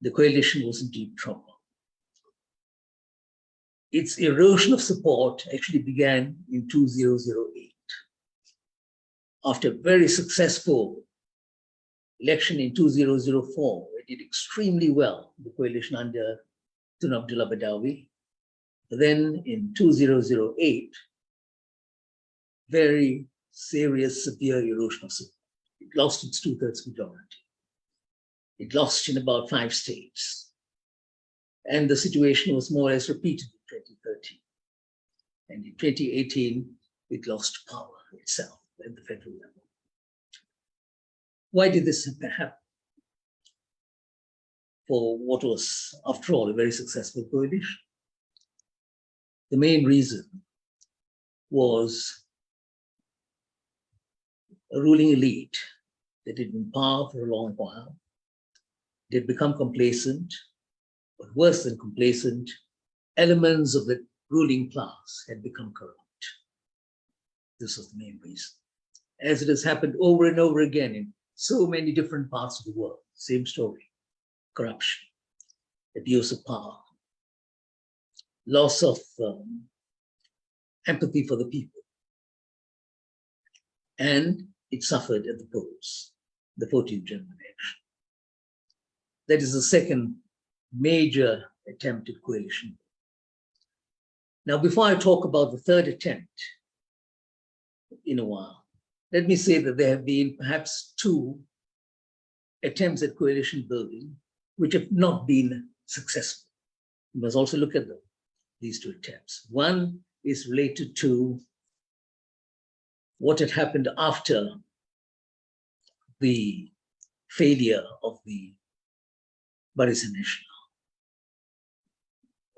the coalition was in deep trouble. Its erosion of support actually began in 2008. After a very successful election in 2004, it did extremely well, the coalition under Tun Abdullah Badawi. Then in 2008, very serious, severe erosion of support. It lost its two-thirds majority. It lost in about 5 states. And the situation was more or less repeated in 2013. And in 2018, it lost power itself at the federal level. Why did this happen? For what was, after all, a very successful coalition? The main reason was a ruling elite that had been in power for a long while. They had become complacent, but worse than complacent, elements of the ruling class had become corrupt. This was the main reason. As it has happened over and over again in so many different parts of the world, same story: corruption, abuse of power, loss of empathy for the people. And it suffered at the polls, the 14th general election. That is the second major attempt at coalition. Now, before I talk about the third attempt in a while, let me say that there have been perhaps two attempts at coalition building which have not been successful. You must also look at them, these two attempts. One is related to what had happened after the failure of the Barisan Nasional.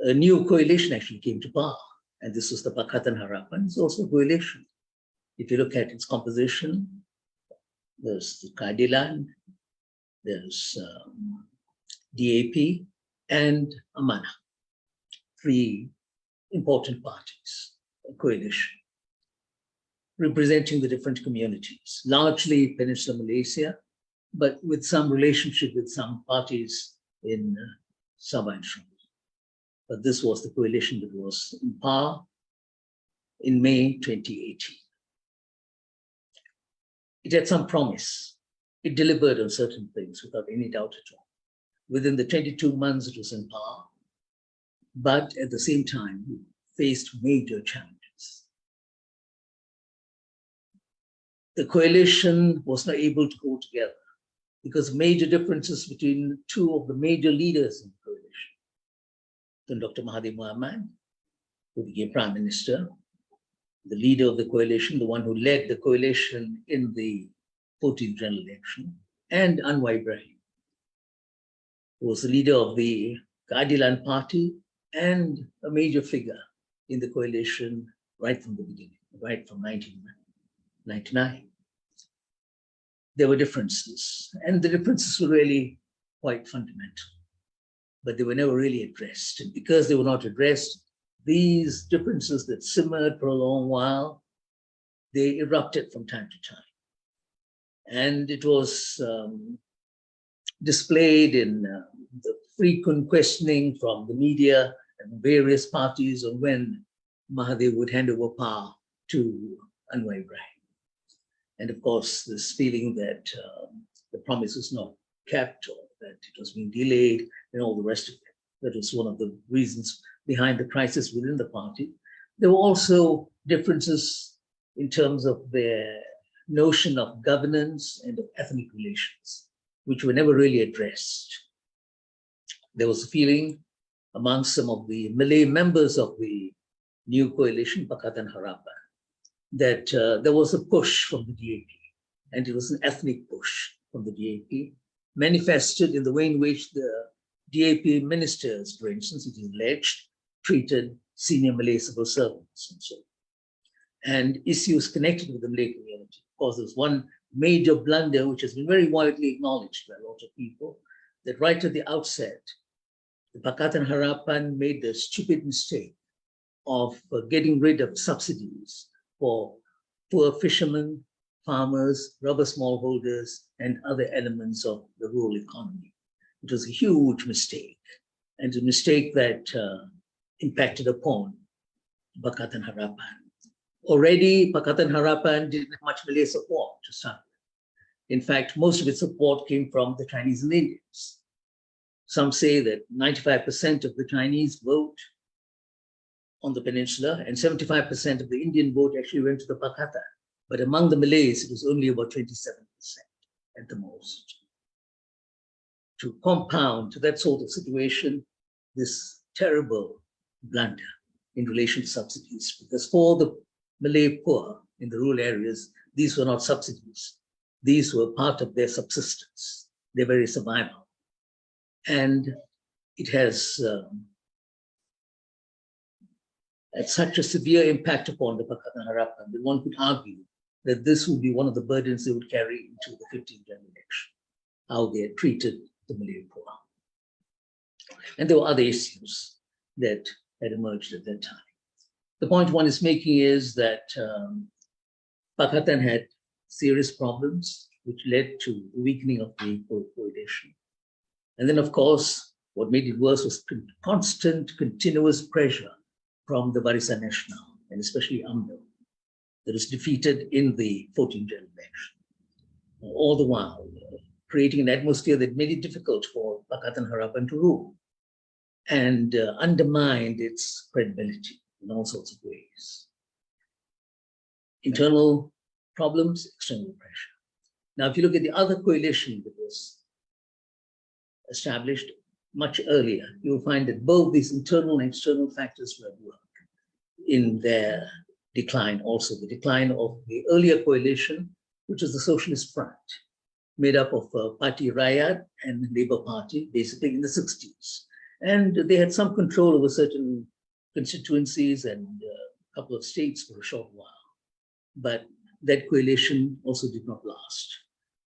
A new coalition actually came to power, and this was the Pakatan Harapan. It's also a coalition. If you look at its composition, there's the Keadilan, there's DAP, and Amanah. Three important parties, a coalition, representing the different communities, largely Peninsular Malaysia, but with some relationship with some parties in Sabah and Sarawak. But this was the coalition that was in power in May 2018. It had some promise. It delivered on certain things without any doubt at all. Within the 22 months it was in power, but at the same time, it faced major challenges. The coalition was not able to go together because major differences between two of the major leaders in the coalition. Then Dr. Mahathir Mohamad, who became Prime Minister, the leader of the coalition, the one who led the coalition in the 14th general election, and Anwar Ibrahim, who was the leader of the Keadilan Party and a major figure in the coalition right from the beginning, right from 1999. There were differences, and the differences were really quite fundamental, but they were never really addressed. And because they were not addressed, these differences that simmered for a long while, they erupted from time to time. And it was displayed in the frequent questioning from the media and various parties on when Mahathir would hand over power to Anwar Ibrahim. And of course, this feeling that the promise was not kept or that it was being delayed and all the rest of it. That was one of the reasons behind the crisis within the party. There were also differences in terms of their notion of governance and of ethnic relations, which were never really addressed. There was a feeling among some of the Malay members of the new coalition, Pakatan Harapan, that there was a push from the DAP, and it was an ethnic push from the DAP, manifested in the way in which the DAP ministers, for instance, it is alleged, treated senior Malay civil servants and so on. And issues connected with the Malay community. Of course, there's one major blunder which has been very widely acknowledged by a lot of people, that right at the outset, the Pakatan Harapan made the stupid mistake of getting rid of subsidies for poor fishermen, farmers, rubber smallholders, and other elements of the rural economy. It was a huge mistake, and a mistake that impacted upon Pakatan Harapan. Already, Pakatan Harapan didn't have much Malay support to start with. In fact, most of its support came from the Chinese and Indians. Some say that 95% of the Chinese vote on the peninsula and 75% of the Indian vote actually went to the Pakatan. But among the Malays, it was only about 27% at the most. To compound that sort of situation, this terrible blunder in relation to subsidies, because for the Malay poor in the rural areas, these were not subsidies. These were part of their subsistence, their very survival. And it has had such a severe impact upon the Pakatan Harapan that one could argue that this would be one of the burdens they would carry into the 15th general election, how they had treated the Malay poor. And there were other issues that had emerged at that time. The point one is making is that Pakatan had serious problems, which led to the weakening of the coalition. And then, of course, what made it worse was constant, continuous pressure from the Barisan Nasional, and especially UMNO, that was defeated in the 14th general election. All the while, creating an atmosphere that made it difficult for Pakatan Harapan to rule and undermined its credibility in all sorts of ways. Internal problems, external pressure. Now, if you look at the other coalition that was established much earlier, you'll find that both these internal and external factors were at work in their decline also. The decline of the earlier coalition, which was the Socialist Front, made up of Parti Rakyat and Labour Party, basically in the 60s. And they had some control over certain constituencies and a couple of states for a short while. But that coalition also did not last.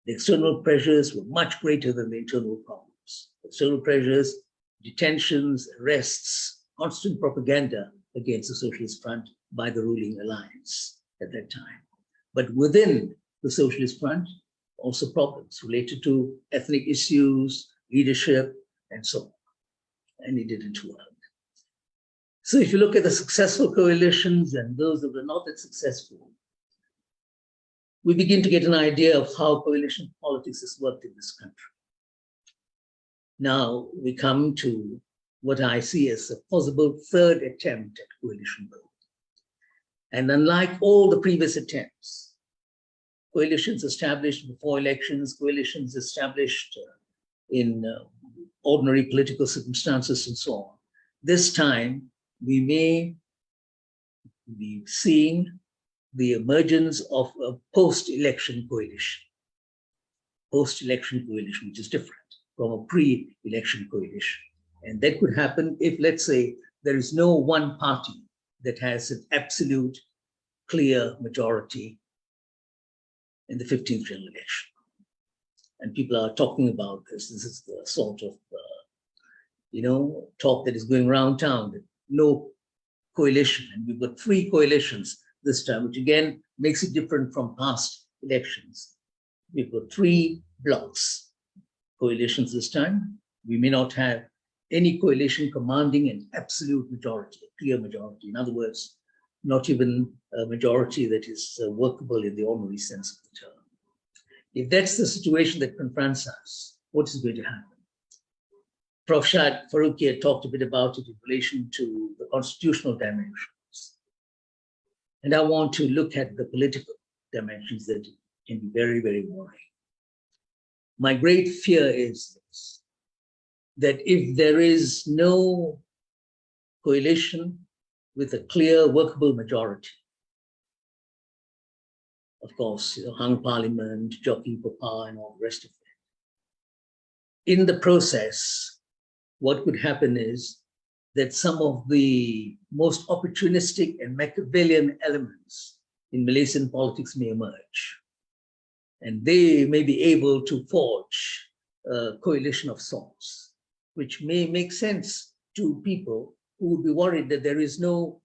The external pressures were much greater than the internal problems. External pressures, detentions, arrests, constant propaganda against the Socialist Front by the ruling alliance at that time. But within the Socialist Front, also problems related to ethnic issues, leadership, and so on. And it didn't work. So if you look at the successful coalitions and those that were not that successful, we begin to get an idea of how coalition politics has worked in this country. Now we come to what I see as a possible third attempt at coalition building. And unlike all the previous attempts, coalitions established before elections, coalitions established in ordinary political circumstances and so on, this time we may be seeing the emergence of a post-election coalition. Post-election coalition, which is different from a pre-election coalition. And that could happen if, let's say, there is no one party that has an absolute clear majority in the 15th general election. And people are talking about this. This is the sort of, talk that is going around town, that no coalition. And we've got 3 coalitions this time, which again makes it different from past elections. We've got 3 blocks coalitions this time. We may not have any coalition commanding an absolute majority, a clear majority. In other words, not even a majority that is workable in the ordinary sense of the term. If that's the situation that confronts us, what is going to happen? Prof Shad Faruqi had talked a bit about it in relation to the constitutional dimensions. And I want to look at the political dimensions that can be very, very worrying. My great fear is this, that if there is no coalition with a clear workable majority, of course, hung parliament, jockeying for power and all the rest of it. In the process, what could happen is that some of the most opportunistic and Machiavellian elements in Malaysian politics may emerge. And they may be able to forge a coalition of sorts, which may make sense to people who would be worried that there is no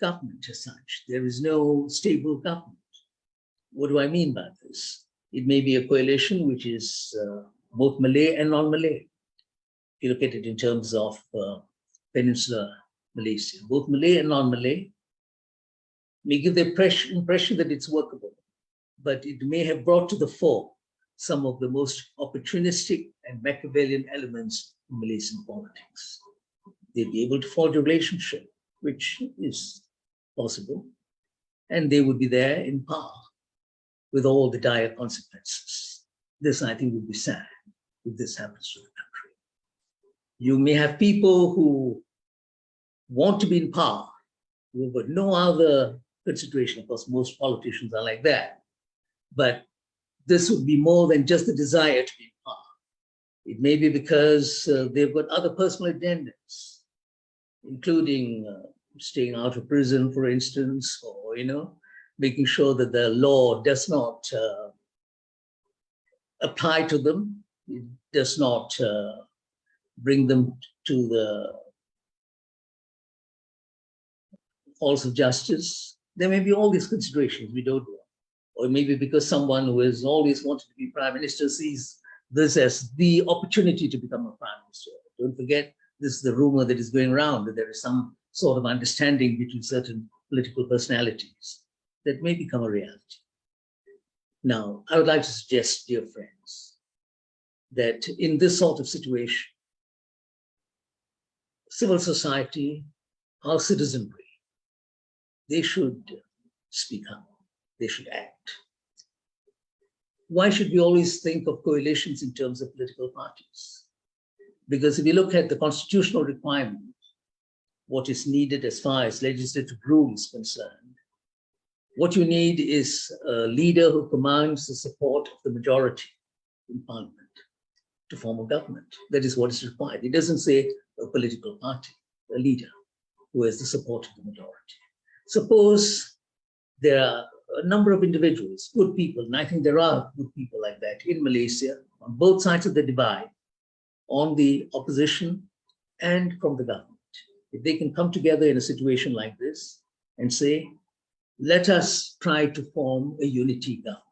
government as such. There is no stable government. What do I mean by this? It may be a coalition which is both Malay and non-Malay. If you look at it in terms of Peninsular Malaysia, both Malay and non-Malay may give the impression that it's workable, but it may have brought to the fore some of the most opportunistic and Machiavellian elements in Malaysian politics. They'd be able to forge a relationship, which is possible, and they would be there in power with all the dire consequences. This, I think, would be sad if this happens to the country. You may have people who want to be in power, who have got no other consideration. Of course, most politicians are like that. But this would be more than just the desire to be in power. It may be because they've got other personal agendas, including staying out of prison, for instance, or, making sure that the law does not apply to them, it does not bring them to the halls of justice. There may be all these considerations we don't know. Or maybe because someone who has always wanted to be prime minister sees this as the opportunity to become a prime minister. Don't forget, this is the rumor that is going around, that there is some sort of understanding between certain political personalities that may become a reality. Now, I would like to suggest, dear friends, that in this sort of situation, civil society, our citizenry, they should speak up, they should act. Why should we always think of coalitions in terms of political parties? Because if you look at the constitutional requirement, what is needed as far as legislative rule is concerned, what you need is a leader who commands the support of the majority in parliament to form a government. That is what is required. It doesn't say a political party, a leader who has the support of the majority. Suppose there are a number of individuals, good people, and I think there are good people like that in Malaysia, on both sides of the divide, on the opposition and from the government. If they can come together in a situation like this and say, let us try to form a unity government,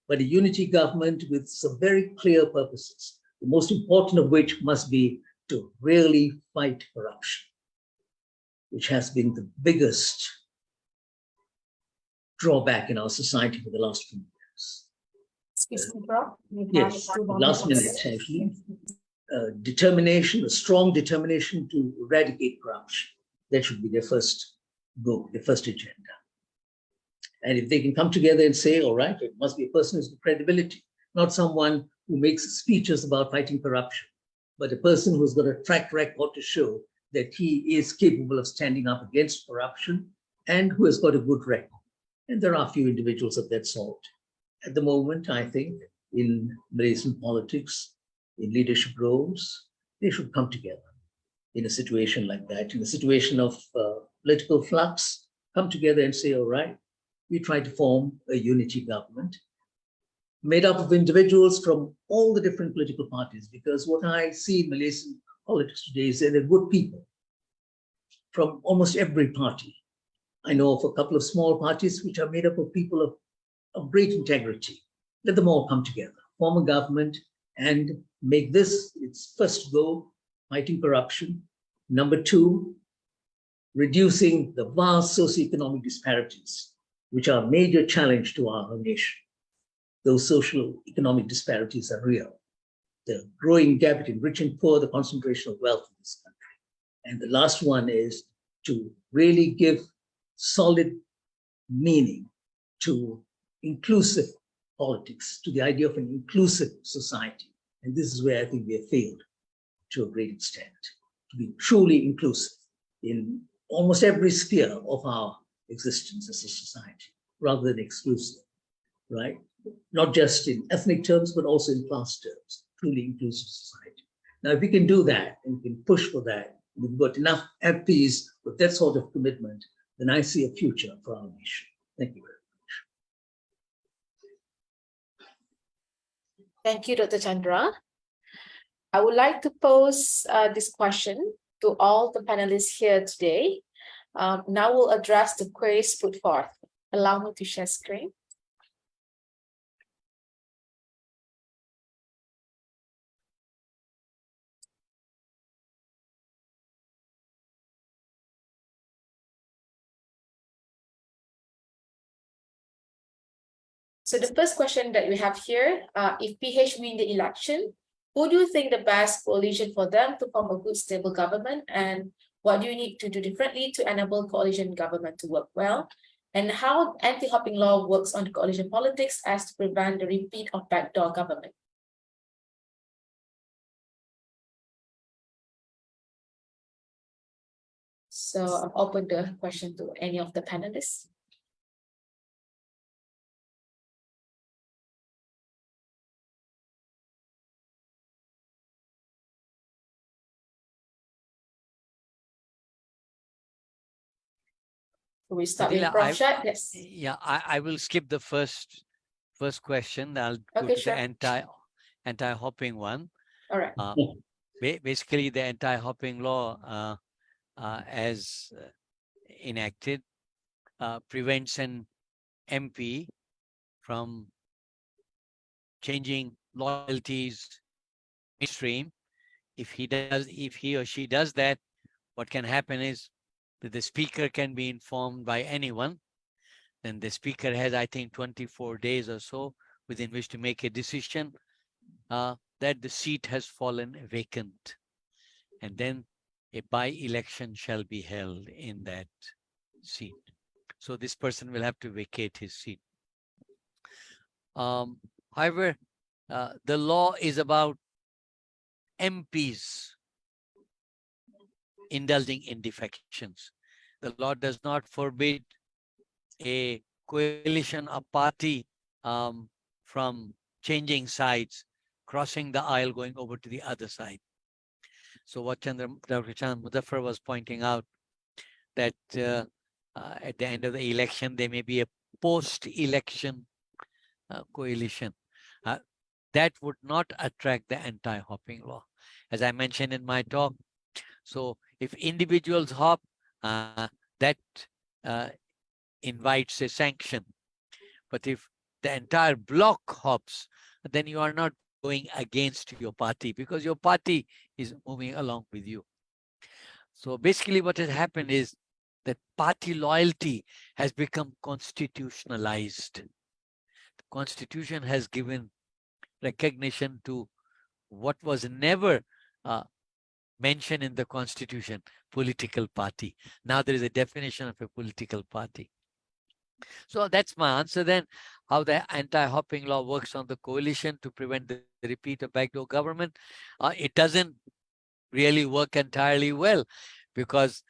but a unity government with some very clear purposes, the most important of which must be to really fight corruption, which has been the biggest drawback in our society for the last few years. Excuse me, Prof. We Yes, have 2 more last minute, minutes. actually. Determination, a strong determination to eradicate corruption. That should be their first goal, their first agenda. And if they can come together and say, all right, it must be a person who's with credibility, not someone who makes speeches about fighting corruption, but a person who's got a track record to show that he is capable of standing up against corruption and who has got a good record. And there are a few individuals of that sort. At the moment, I think, in Malaysian politics, in leadership roles, they should come together in a situation like that, in a situation of political flux, come together and say, all right, we try to form a unity government made up of individuals from all the different political parties, because what I see in Malaysian politics today is that they're good people from almost every party. I know of a couple of small parties which are made up of people of great integrity. Let them all come together, form a government, and make this its first goal, fighting corruption. Number 2, reducing the vast socioeconomic disparities, which are a major challenge to our nation. Those social economic disparities are real. The growing gap between rich and poor, the concentration of wealth in this country. And the last one is to really give solid meaning to inclusive politics, to the idea of an inclusive society. And this is where I think we have failed to a great extent, to be truly inclusive in almost every sphere of our existence as a society, rather than exclusive, right? Not just in ethnic terms, but also in class terms, truly inclusive society. Now, if we can do that, and we can push for that, we've got enough MPs with that sort of commitment, then I see a future for our nation. Thank you very much. Thank you, Dr. Chandra. I would like to pose this question to all the panelists here today. Now we'll address the queries put forth. Allow me to share screen. So the first question that we have here, if PH win the election, who do you think the best coalition for them to form a good, stable government? And what do you need to do differently to enable coalition government to work well? And how anti-hopping law works on coalition politics as to prevent the repeat of backdoor government? So I'm open the question to any of the panelists. We start with Fadila, Prof Shad. Yes. Yeah, I will skip the first question. I'll go Okay, to sure. the anti-hopping one. All right. Basically, the anti-hopping law, as enacted, prevents an MP from changing loyalties midstream. If he or she does that, what can happen is that the speaker can be informed by anyone. Then the speaker has, I think, 24 days or so within which to make a decision that the seat has fallen vacant. And then a by-election shall be held in that seat. So this person will have to vacate his seat. However, the law is about MPs indulging in defections. The law does not forbid a coalition, a party from changing sides, crossing the aisle, going over to the other side. So what Dr. Chandra Muzaffar was pointing out, that at the end of the election, there may be a post-election coalition. That would not attract the anti-hopping law. As I mentioned in my talk, so if individuals hop, that invites a sanction. But if the entire bloc hops, then you are not going against your party because your party is moving along with you. So basically what has happened is that party loyalty has become constitutionalized. The Constitution has given recognition to what was never mentioned in the Constitution, political party. Now there is a definition of a political party. So that's my answer then. How the anti-hopping law works on the coalition to prevent the repeat of backdoor government. It doesn't really work entirely well, because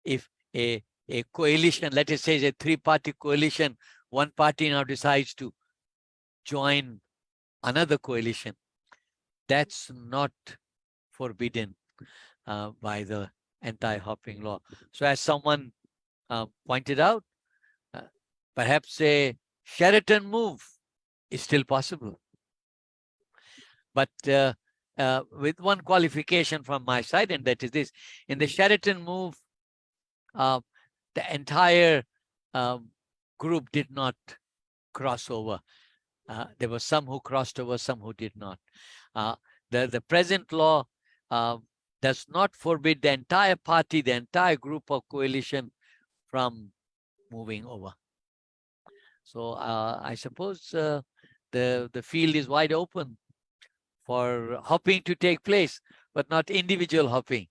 if a coalition, let us say a three-party coalition, one party now decides to join another coalition, that's not forbidden by the anti-hopping law. So as someone pointed out, perhaps a Sheraton move is still possible. But with one qualification from my side, and that is this: in the Sheraton move, the entire group did not cross over. There were some who crossed over, some who did not. The present law does not forbid the entire party, the entire group or coalition from moving over. So I suppose the field is wide open for hopping to take place, but not individual hopping,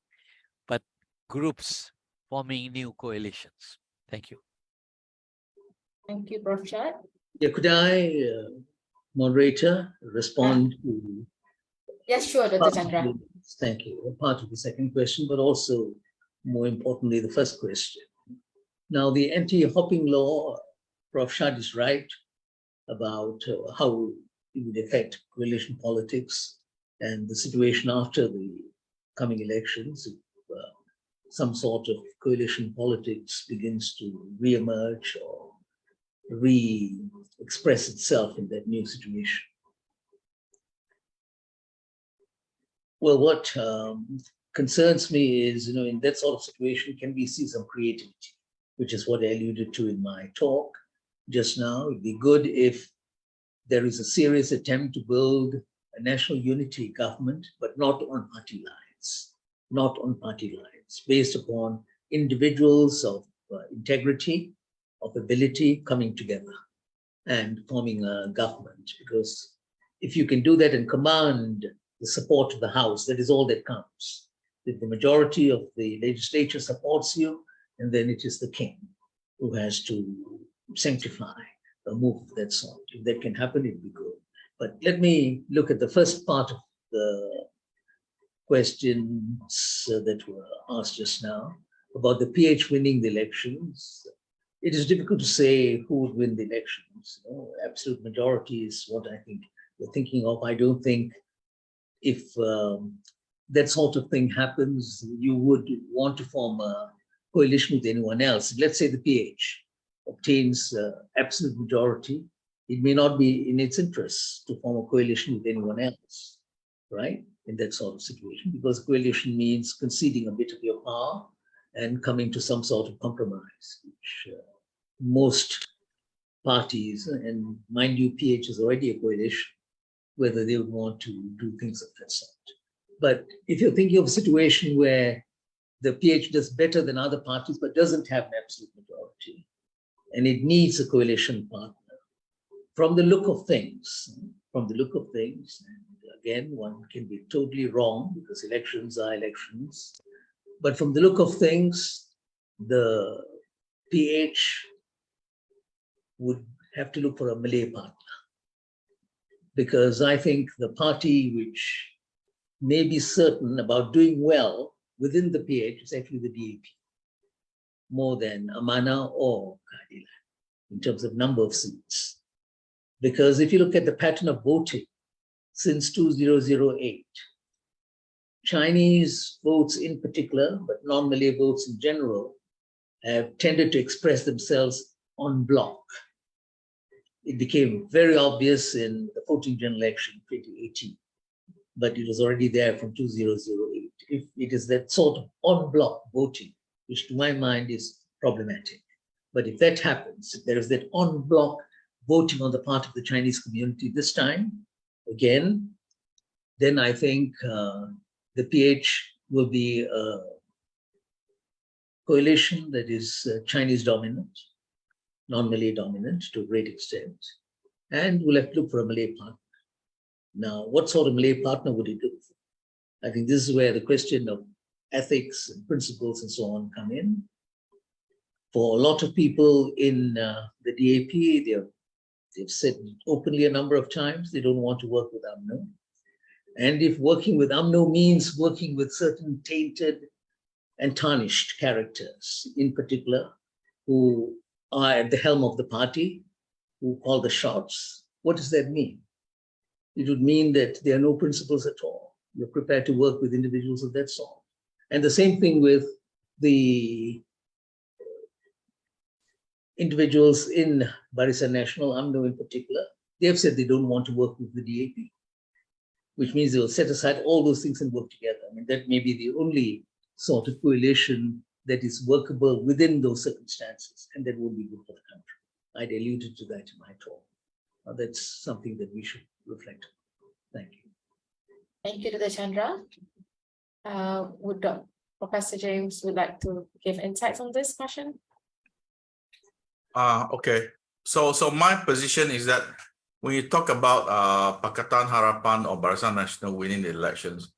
but groups forming new coalitions. Thank you. Thank you, Prof Shad. Yeah, could I, moderator, respond to? Yes, sure, Dr. Chandra. Thank you. Part of the second question, but also more importantly, the first question. Now, the anti-hopping law, Prof Shad is right about how it would affect coalition politics and the situation after the coming elections. If some sort of coalition politics begins to re-emerge or re-express itself in that new situation. Well, what concerns me is, in that sort of situation, can we see some creativity, which is what I alluded to in my talk just now. It'd be good if there is a serious attempt to build a national unity government, but not on party lines, based upon individuals of integrity, of ability coming together and forming a government. Because if you can do that and command the support of the House, that is all that counts. If the majority of the legislature supports you, and then it is the king who has to sanctify a move of that sort. If that can happen, it'd be good. But let me look at the first part of the questions that were asked just now about the PH winning the elections. It is difficult to say who would win the elections. Absolute majority is what I think we're thinking of. I don't think if that sort of thing happens, you would want to form a coalition with anyone else. Let's say the PH obtains absolute majority. It may not be in its interest to form a coalition with anyone else, right? In that sort of situation, because coalition means conceding a bit of your power and coming to some sort of compromise, which most parties, and mind you, PH is already a coalition, whether they would want to do things of that sort. But if you're thinking of a situation where the PH does better than other parties, but doesn't have an absolute majority, and it needs a coalition partner, from the look of things, and again, one can be totally wrong because elections are elections, but from the look of things, the PH would have to look for a Malay partner, because I think the party which may be certain about doing well within the PH is actually the DAP, more than Amanah or Keadilan in terms of number of seats. Because if you look at the pattern of voting since 2008, Chinese votes in particular, but non-Malay votes in general, have tended to express themselves en bloc. It became very obvious in the 14th general election in 2018, but it was already there from 2008. If it is that sort of en bloc voting, which to my mind is problematic. But if that happens, if there is that en bloc voting on the part of the Chinese community this time, again, then I think the PH will be a coalition that is Chinese dominant, non-Malay dominant to a great extent, and we'll have to look for a Malay partner. Now, what sort of Malay partner would it look for? I think this is where the question of ethics and principles and so on come in. For a lot of people in the DAP, they've said openly a number of times they don't want to work with UMNO. And if working with UMNO means working with certain tainted and tarnished characters, in particular, who are at the helm of the party, who call the shots, what does that mean? It would mean that there are no principles at all. You're prepared to work with individuals of that sort. And the same thing with the individuals in Barisan Nasional, UMNO in particular. They have said they don't want to work with the DAP, which means they will set aside all those things and work together. I mean, that may be the only sort of coalition that is workable within those circumstances, and that would be good for the country. I'd alluded to that in my talk. That's something that we should reflect on. Thank you. Thank you, Dr. Chandra. Would Professor James would like to give insights on this question? Okay. So my position is that when you talk about Pakatan Harapan or Barisan Nasional winning the elections,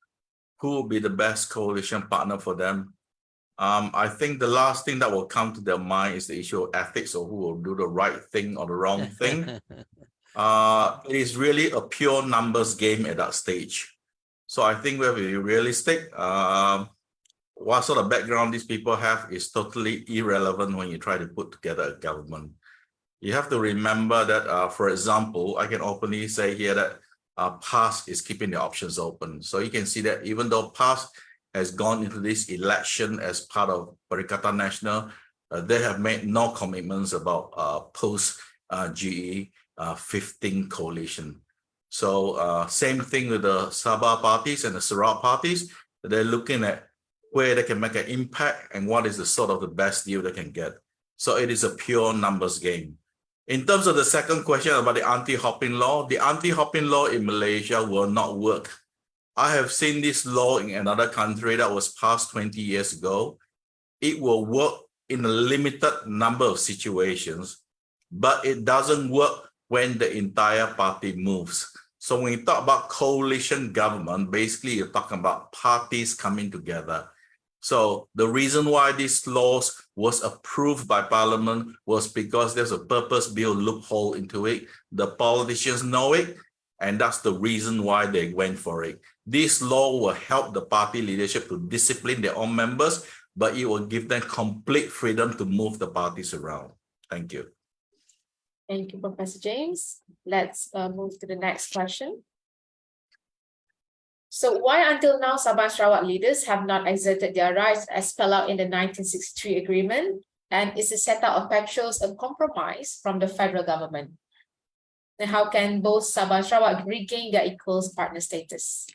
who will be the best coalition partner for them? I think the last thing that will come to their mind is the issue of ethics, or who will do the right thing or the wrong thing. It is really a pure numbers game at that stage. So I think we have to be realistic. What sort of background these people have is totally irrelevant when you try to put together a government. You have to remember that, for example, I can openly say here that PAS is keeping the options open. So you can see that even though PAS has gone into this election as part of Perikatan Nasional, they have made no commitments about post GE15 coalition. So same thing with the Sabah parties and the Sarawak parties. They're looking at where they can make an impact and what is the sort of the best deal they can get. So it is a pure numbers game. In terms of the second question about the anti-hopping law, the anti-hopping law in Malaysia will not work. I have seen this law in another country that was passed 20 years ago. It will work in a limited number of situations, but it doesn't work when the entire party moves. So when you talk about coalition government, basically you're talking about parties coming together. So the reason why this laws was approved by Parliament was because there's a purpose-built loophole into it. The politicians know it, and that's the reason why they went for it. This law will help the party leadership to discipline their own members, but it will give them complete freedom to move the parties around. Thank you. Thank you, Professor James. Let's move to the next question. So why until now Sabah and Sarawak leaders have not exerted their rights as spelled out in the 1963 agreement? And is the setup of petrols a compromise from the federal government? And how can both Sabah and Sarawak regain their equal partner status?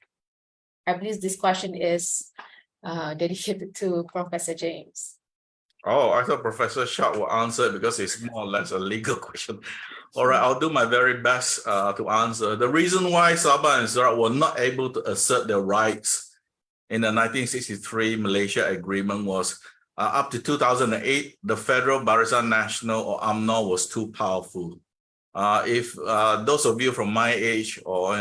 I believe this question is dedicated to Professor James. Oh, I thought Professor Shad will answer it because it's more or less a legal question. All right, I'll do my very best to answer. The reason why Sabah and Sarawak were not able to assert their rights in the 1963 Malaysia Agreement was up to 2008, the Federal Barisan Nasional or UMNO was too powerful. If those of you from my age or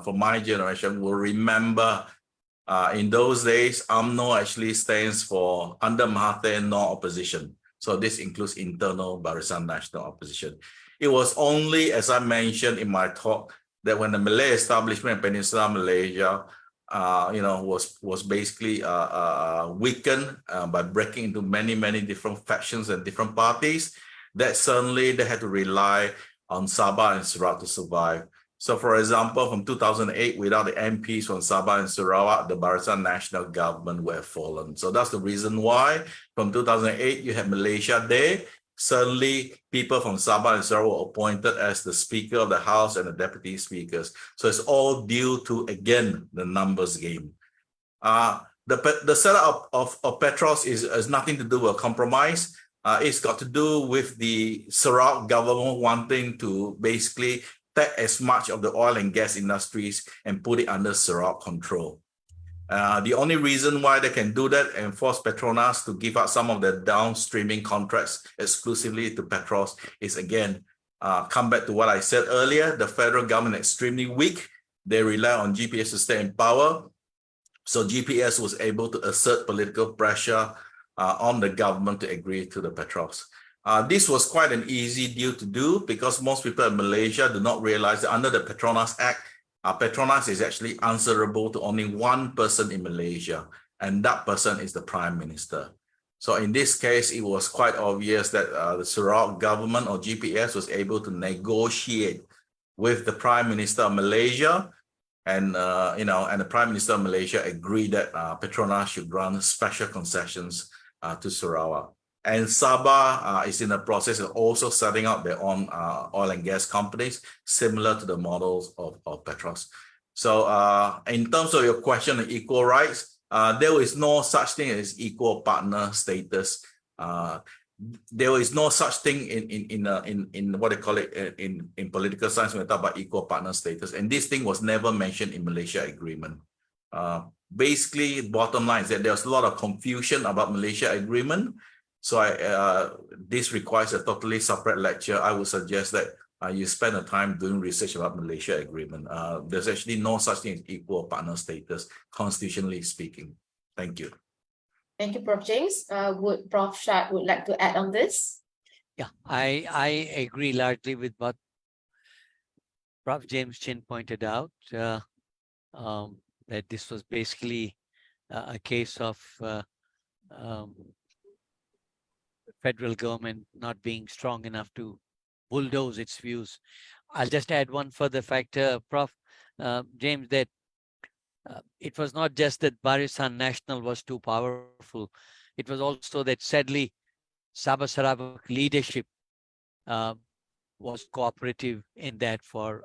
from my generation will remember, in those days, UMNO actually stands for Under Mahathir No Opposition. So this includes internal Barisan Nasional Opposition. It was only, as I mentioned in my talk, that when the Malay establishment in Peninsular Malaysia, was basically weakened by breaking into many different factions and different parties, that suddenly they had to rely on Sabah and Sarawak to survive. So, for example, from 2008, without the MPs from Sabah and Sarawak, the Barisan National Government would have fallen. So that's the reason why from 2008, you had Malaysia there. Suddenly, people from Sabah and Sarawak were appointed as the Speaker of the House and the Deputy Speakers. So it's all due to, again, the numbers game. The setup of Petros is nothing to do with a compromise. It's got to do with the Sarawak government wanting to basically take as much of the oil and gas industries and put it under Sarawak control. The only reason why they can do that and force Petronas to give up some of the downstreaming contracts exclusively to Petros is, again, come back to what I said earlier, the federal government extremely weak. They rely on GPS to stay in power. So GPS was able to assert political pressure on the government to agree to the Petros. This was quite an easy deal to do because most people in Malaysia do not realize that under the Petronas Act, Petronas is actually answerable to only one person in Malaysia, and that person is the Prime Minister. So in this case, it was quite obvious that the Sarawak government or GPS was able to negotiate with the Prime Minister of Malaysia, and the Prime Minister of Malaysia agreed that Petronas should grant special concessions to Sarawak. And Sabah is in the process of also setting up their own oil and gas companies, similar to the models of Petros. So in terms of your question on equal rights, there is no such thing as equal partner status. There is no such thing in what they call it in political science when we talk about equal partner status. And this thing was never mentioned in Malaysia Agreement. Basically, bottom line is that there's a lot of confusion about Malaysia Agreement. So this requires a totally separate lecture. I would suggest that you spend the time doing research about Malaysia Agreement. There's actually no such thing as equal partner status, constitutionally speaking. Thank you. Thank you, Prof. James. Would Prof. Shad would like to add on this? Yeah, I agree largely with what Prof. James Chn pointed out, that this was basically a case of federal government not being strong enough to bulldoze its views. I'll just add one further factor, Prof. James, that it was not just that Barisan Nasional was too powerful. It was also that sadly, Sabah Sarawak leadership was cooperative in that for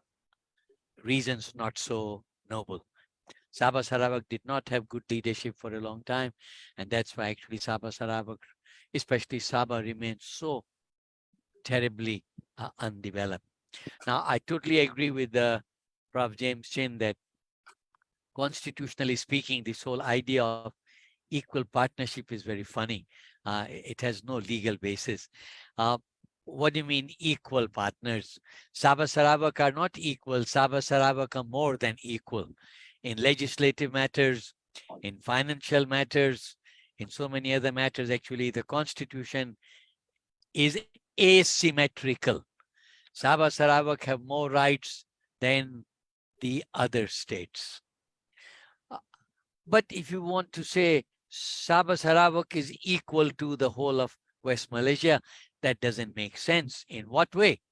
reasons not so noble. Sabah Sarawak did not have good leadership for a long time, and that's why actually Sabah Sarawak, especially Sabah, remains so terribly undeveloped. Now, I totally agree with Prof. James Chn that constitutionally speaking, this whole idea of equal partnership is very funny. It has no legal basis. What do you mean equal partners? Sabah Sarawak are not equal. Sabah Sarawak are more than equal in legislative matters, in financial matters, in so many other matters. Actually, the constitution is asymmetrical. Sabah Sarawak have more rights than the other states. But if you want to say Sabah Sarawak is equal to the whole of West Malaysia, that doesn't make sense. In what way?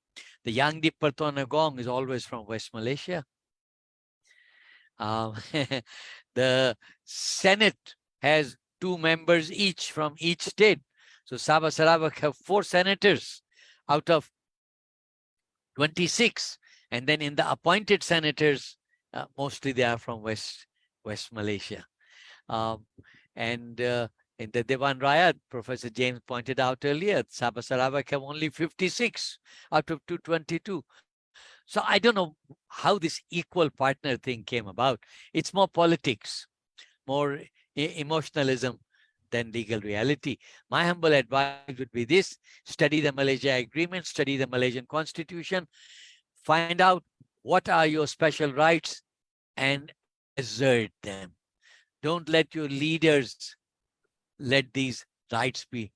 The Yang di Pertonagong is always from West Malaysia. The Senate has 2 members each from each state. So Sabah Sarawak have 4 senators out of 26. And then in the appointed senators, mostly they are from West Malaysia. And in the Dewan Rayat, Professor James pointed out earlier, Sabah Sarawak have only 56 out of 222. So I don't know how this equal partner thing came about. It's more politics, more emotionalism than legal reality. My humble advice would be this: study the Malaysia Agreement, study the Malaysian Constitution, find out what are your special rights and assert them. Don't let your leaders let these rights be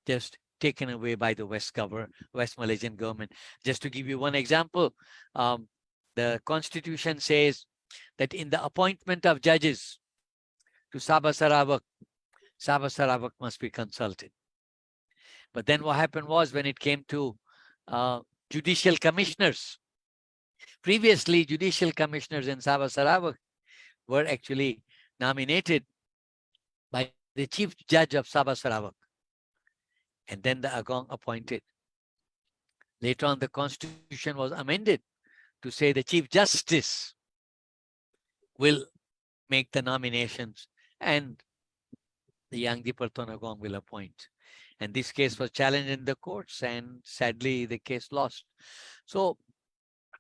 just taken away by the West Malaysian government. Just to give you one example, the Constitution says that in the appointment of judges to Sabah Sarawak must be consulted. But then what happened was, when it came to judicial commissioners, previously judicial commissioners in Sabah Sarawak were actually nominated by the chief judge of Sabah Sarawak, and then the Agong appointed. Later on, the constitution was amended to say the chief justice will make the nominations and the Yang di-Pertuan Agong will appoint. And this case was challenged in the courts, and sadly the case lost. So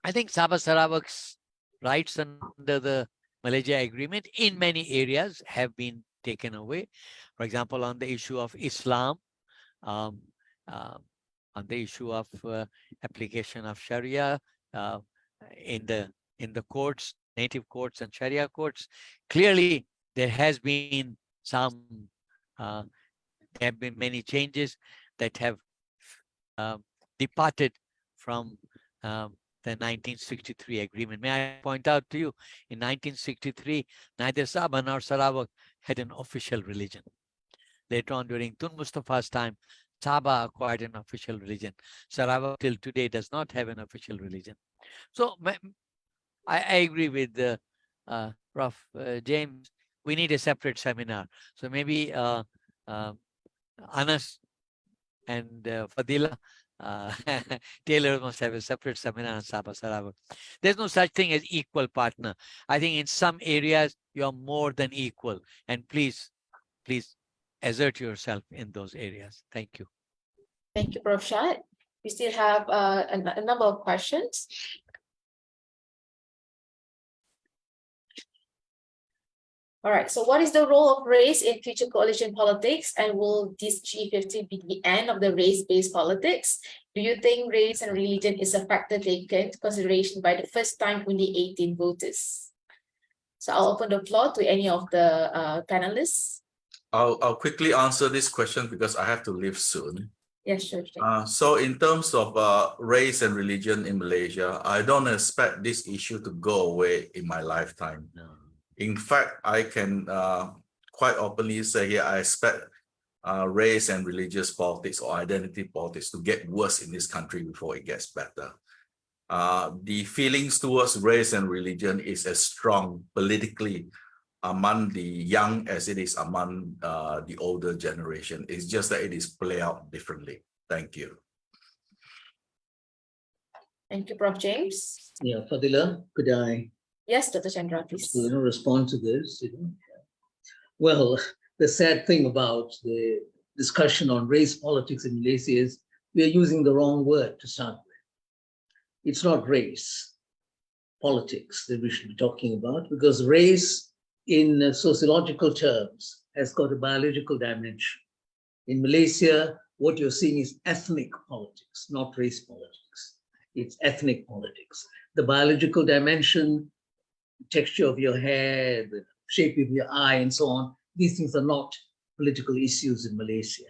I think Sabah Sarawak's rights under the Malaysia Agreement in many areas have been taken away. For example, on the issue of Islam, on the issue of application of Sharia in the courts, native courts and Sharia courts, clearly there has been there have been many changes that have departed from the 1963 agreement. May I point out to you, in 1963, neither Sabah nor Sarawak had an official religion. Later on, during Tun Mustafa's time, Sabah acquired an official religion. Sarawak till today does not have an official religion. So I agree with Prof James. We need a separate seminar. So maybe Anas and Fadila, Taylor must have a separate seminar on Sabah Sarawak. There's no such thing as equal partner. I think in some areas you're more than equal, and please assert yourself in those areas. Thank you. Thank you, Prof Shad. We still have a number of questions. All right, so what is the role of race in future coalition politics, and will this G15 be the end of the race-based politics? Do you think race and religion is a factor taken into consideration by the first-time only 18 voters? So I'll open the floor to any of the panelists. I'll quickly answer this question because I have to leave soon. Yes, sure. So in terms of race and religion in Malaysia, I don't expect this issue to go away in my lifetime. No. In fact, I can quite openly say here, I expect race and religious politics or identity politics to get worse in this country before it gets better. The feelings towards race and religion is as strong politically among the young as it is among the older generation. It's just that it is play out differently. Thank you. Thank you, Prof James. Yeah, Fadila, could I Yes, Dr. Chandra, please. respond to this? Well, the sad thing about the discussion on race politics in Malaysia is we are using the wrong word to start with. It's not race politics that we should be talking about, because race in sociological terms has got a biological dimension. In Malaysia, what you're seeing is ethnic politics, not race politics. It's ethnic politics. The biological dimension, texture of your hair, the shape of your eye, and so on, these things are not political issues in Malaysia.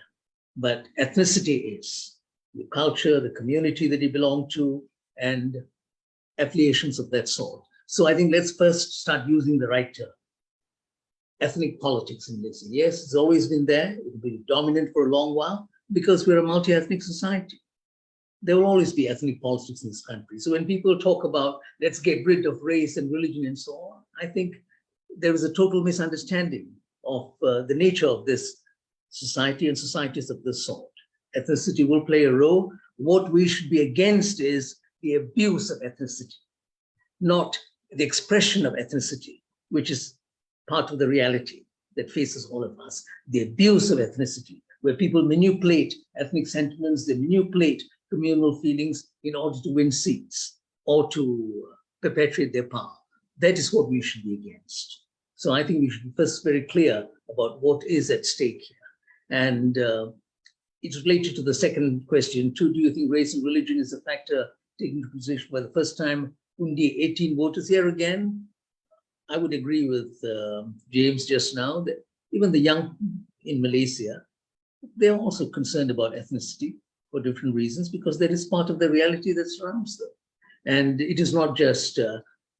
But ethnicity is the culture, the community that you belong to, and affiliations of that sort. So I think let's first start using the right term. Ethnic politics in Malaysia. Yes, it's always been there. It will be dominant for a long while because we're a multi-ethnic society. There will always be ethnic politics in this country. So when people talk about let's get rid of race and religion and so on, I think there is a total misunderstanding of the nature of this society and societies of this sort. Ethnicity will play a role. What we should be against is the abuse of ethnicity, not the expression of ethnicity, which is part of the reality that faces all of us. The abuse of ethnicity, where people manipulate ethnic sentiments, they manipulate communal feelings in order to win seats or to perpetuate their power. That is what we should be against. So I think we should be first very clear about what is at stake here. And it's related to the second question too. Do you think race and religion is a factor taken into consideration for the first time? Only 18 voters here again. I would agree with James just now that even the young in Malaysia, they're also concerned about ethnicity for different reasons, because that is part of the reality that surrounds them. And it is not just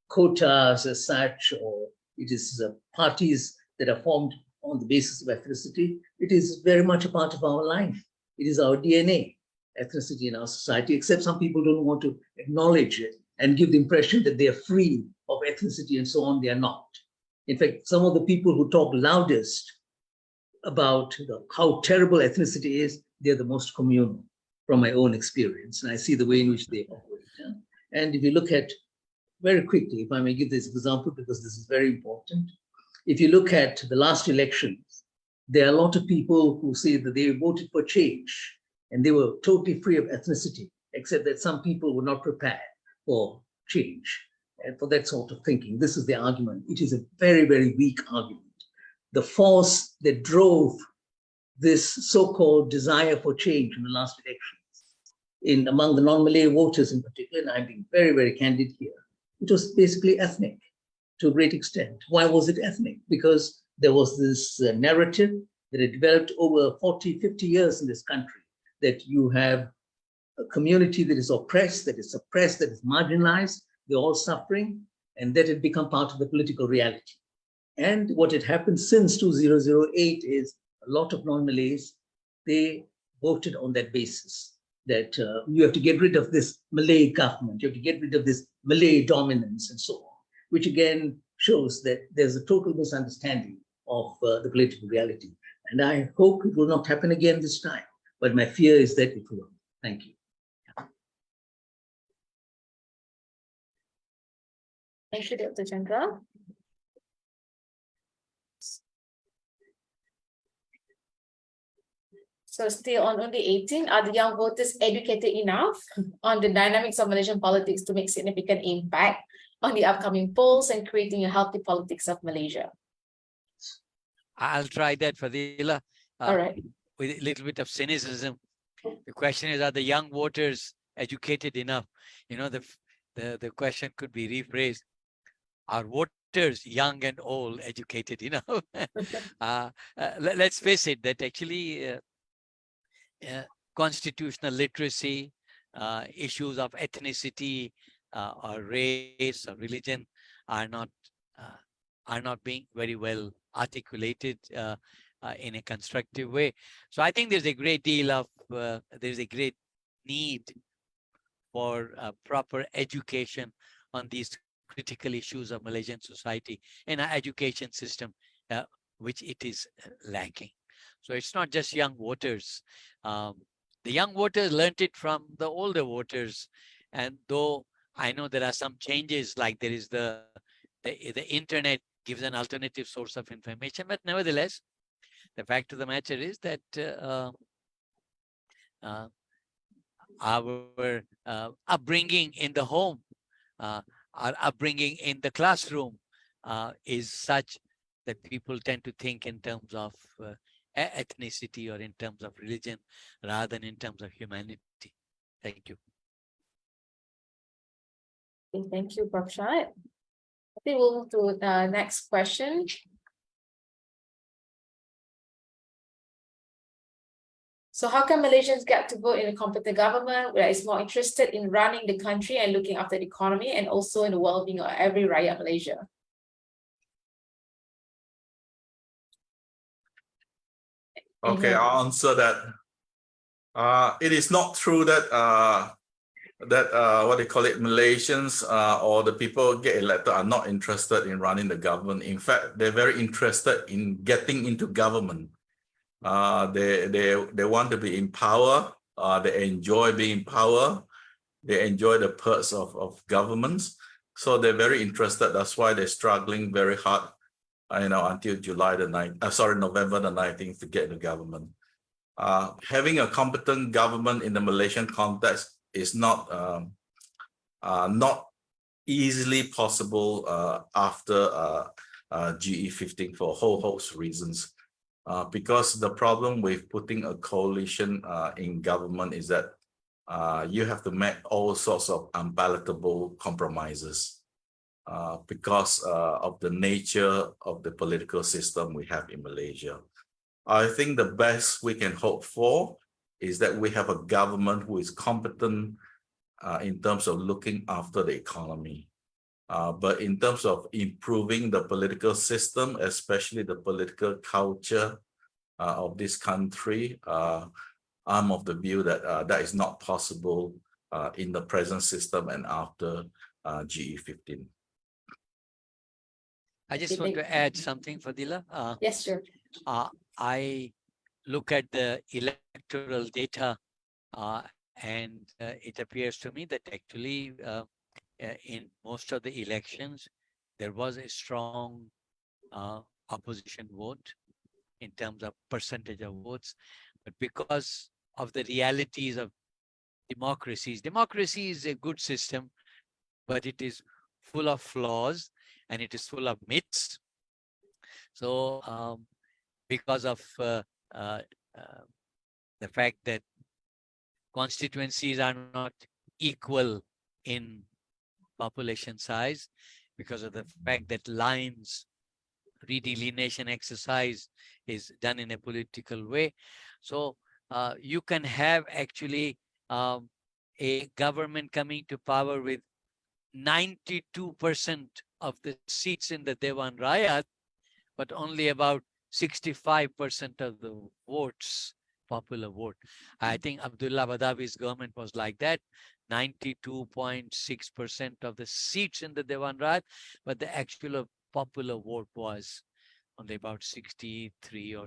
quotas as such, or it is parties that are formed on the basis of ethnicity. It is very much a part of our life. It is our DNA, ethnicity in our society, except some people don't want to acknowledge it and give the impression that they are free of ethnicity and so on. They are not. In fact, some of the people who talk loudest about how terrible ethnicity is, they're the most communal, from my own experience. And I see the way in which they operate. And if you look at, very quickly, if I may give this example, because this is very important. If you look at the last elections, there are a lot of people who say that they voted for change and they were totally free of ethnicity, except that some people were not prepared for change and for that sort of thinking. This is the argument. It is a very, very weak argument. The force that drove this so-called desire for change in the last elections, among the non-Malay voters in particular, and I'm being very, very candid here, it was basically ethnic to a great extent. Why was it ethnic? Because there was this narrative that had developed over 40, 50 years in this country, that you have a community that is oppressed, that is suppressed, that is marginalized, they're all suffering, and that had become part of the political reality. And what had happened since 2008 is a lot of non-Malays, they voted on that basis, that you have to get rid of this Malay government, you have to get rid of this Malay dominance and so on, which again shows that there's a total misunderstanding of the political reality. And I hope it will not happen again this time, but my fear is that it will. Thank you. Thank you, Dr. Chandra. So still on only 18, are the young voters educated enough on the dynamics of Malaysian politics to make significant impact on the upcoming polls and creating a healthy politics of Malaysia? I'll try that, Fadila. All right. With a little bit of cynicism. The question is, are the young voters educated enough? You know, the question could be rephrased. Are voters, young and old, educated enough? Let's face it, that actually constitutional literacy, issues of ethnicity or race or religion are not being very well articulated in a constructive way. So I think there's a great deal of there's a great need for proper education on these critical issues of Malaysian society in our education system, which it is lacking. So it's not just young voters. The young voters learned it from the older voters. And though I know there are some changes, like there is the internet gives an alternative source of information, but nevertheless, the fact of the matter is that our upbringing in the home, our upbringing in the classroom is such that people tend to think in terms of ethnicity or in terms of religion rather than in terms of humanity. Thank you. Okay, thank you, Prof Shad. I think we'll move to the next question. So how can Malaysians get to vote in a competent government that is more interested in running the country and looking after the economy and also in the well-being of every rakyat Malaysia? Okay, I'll answer that. It is not true that that what they call it, Malaysians or the people get elected are not interested in running the government. In fact, they're very interested in getting into government. They want to be in power. They enjoy being in power. They enjoy the perks of governments. So they're very interested. That's why they're struggling very hard, until November the 19th to get the government. Having a competent government in the Malaysian context is not easily possible after GE15 for a whole host of reasons. Because the problem with putting a coalition in government is that you have to make all sorts of unpalatable compromises because of the nature of the political system we have in Malaysia. I think the best we can hope for is that we have a government who is competent in terms of looking after the economy. But in terms of improving the political system, especially the political culture of this country, I'm of the view that that is not possible in the present system and after GE15. I just want to add something, Fadila. Yes, sure. I look at the electoral data and it appears to me that actually in most of the elections, there was a strong opposition vote in terms of percentage of votes. But because of the realities of democracy is a good system, but it is full of flaws and it is full of myths. So because of the fact that constituencies are not equal in population size, because of the fact that lines redelineation exercise is done in a political way. So you can have actually a government coming to power with 92% of the seats in the Dewan Rayat, but only about 65% of the votes, popular vote. I think Abdullah Badawi's government was like that, 92.6% of the seats in the Dewan Rayat, but the actual popular vote was only about 63 or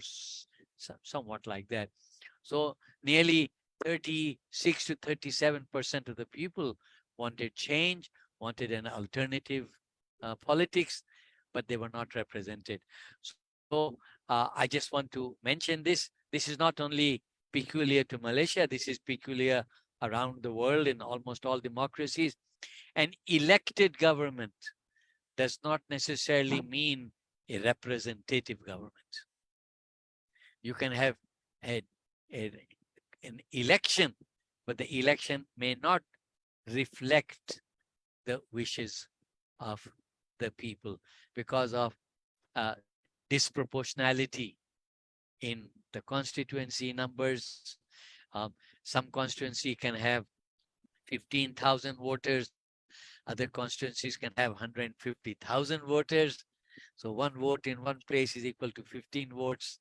somewhat like that. So nearly 36 to 37% of the people wanted change, wanted an alternative politics, but they were not represented. So I just want to mention this. This is not only peculiar to Malaysia, this is peculiar around the world in almost all democracies. An elected government does not necessarily mean a representative government. You can have an election, but the election may not reflect the wishes of the people because of disproportionality in the constituency numbers. Some constituency can have 15,000 voters. Other constituencies can have 150,000 voters. So one vote in one place is equal to 15 votes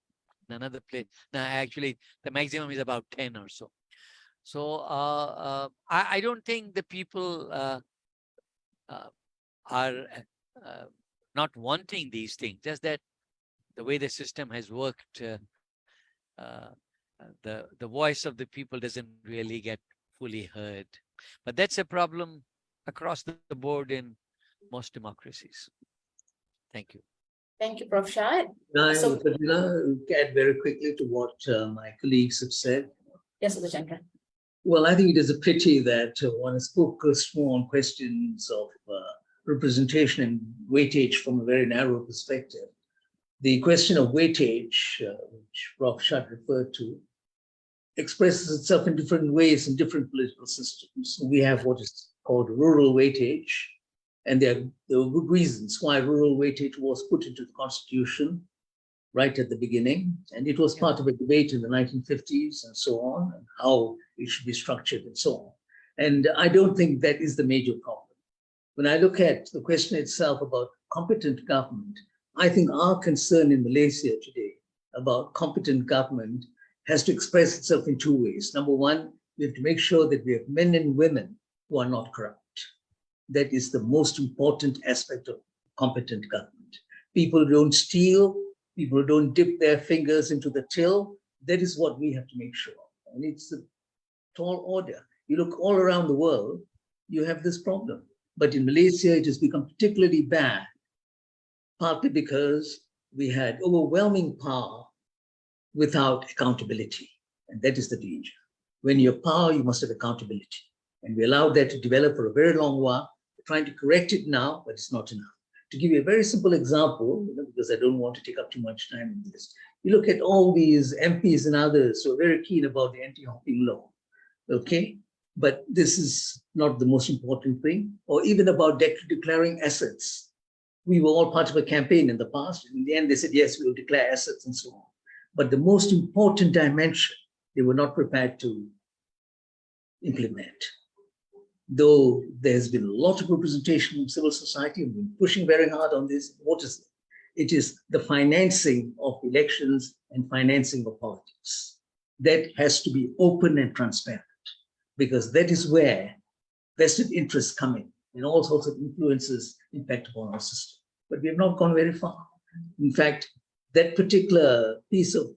in another place. Now, actually, the maximum is about 10 or so. So I don't think the people are not wanting these things, just that the way the system has worked, the voice of the people doesn't really get fully heard. But that's a problem across the board in most democracies. Thank you. Thank you, Prof Shad. I So- would add very quickly to what my colleagues have said. Yes, Dr. Chandra. Well, I think it is a pity that one has focused more on questions of representation and weightage from a very narrow perspective. The question of weightage, which Prof Shad referred to, expresses itself in different ways in different political systems. We have what is called rural weightage, and there were good reasons why rural weightage was put into the Constitution right at the beginning, and it was part of a debate in the 1950s and so on, and how it should be structured and so on. And I don't think that is the major problem. When I look at the question itself about competent government, I think our concern in Malaysia today about competent government has to express itself in two ways. Number one, we have to make sure that we have men and women who are not corrupt. That is the most important aspect of competent government. People don't steal, people don't dip their fingers into the till. That is what we have to make sure. And it's a tall order. You look all around the world, you have this problem. But in Malaysia, it has become particularly bad, partly because we had overwhelming power without accountability. And that is the danger. When you have power, you must have accountability. And we allowed that to develop for a very long while. We're trying to correct it now, but it's not enough. To give you a very simple example, because I don't want to take up too much time in this, you look at all these MPs and others who are very keen about the anti-hopping law, okay? But this is not the most important thing, or even about declaring assets. We were all part of a campaign in the past, and in the end they said, yes, we will declare assets and so on. But the most important dimension, they were not prepared to implement. Though there's been a lot of representation from civil society, and we've been pushing very hard on this. What is it? It is the financing of elections and financing of politics. That has to be open and transparent, because that is where vested interests come in and all sorts of influences impact upon our system. But we have not gone very far. In fact, that particular piece of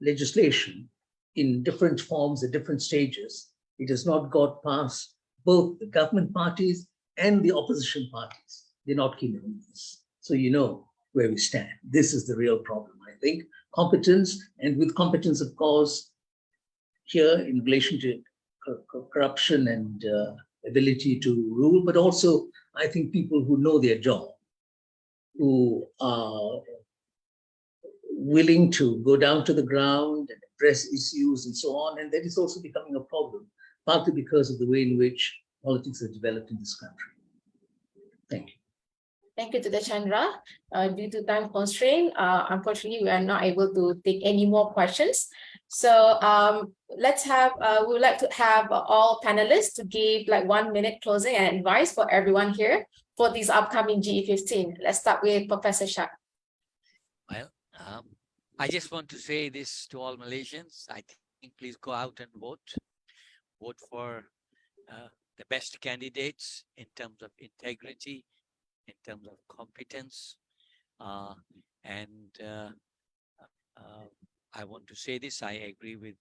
legislation in different forms at different stages, it has not got past both the government parties and the opposition parties. They're not keen on this. So you know where we stand. This is the real problem, I think. Competence, and with competence, of course, here in relation to corruption and ability to rule, but also, I think, people who know their job, who are willing to go down to the ground and address issues and so on. And that is also becoming a problem, partly because of the way in which politics are developed in this country. Thank you. Thank you to the Chandra. Due to time constraint, unfortunately, we are not able to take any more questions. So let's have, we would like to have all panelists to give like 1 minute closing and advice for everyone here for this upcoming GE15. Let's start with Professor Shad. Well, I just want to say this to all Malaysians. I think please go out and vote. Vote for the best candidates in terms of integrity, in terms of competence. I want to say this, I agree with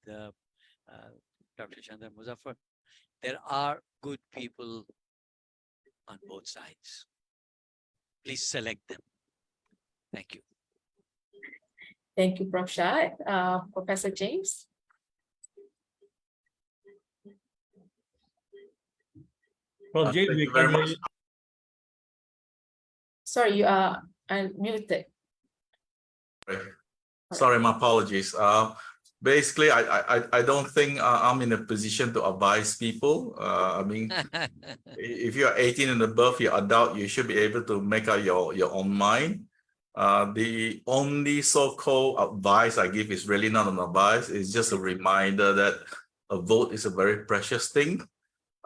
Dr. Chandra Muzaffar. There are good people on both sides. Please select them. Thank you. Thank you, Prof Shad. Professor James. Prof James, Thank you very much. Sorry, you are unmuted. Sorry, my apologies. Basically, I don't think I'm in a position to advise people. I mean, if you're 18 and above, you're adult, you should be able to make up your own mind. The only so-called advice I give is really not an advice. It's just a reminder that a vote is a very precious thing.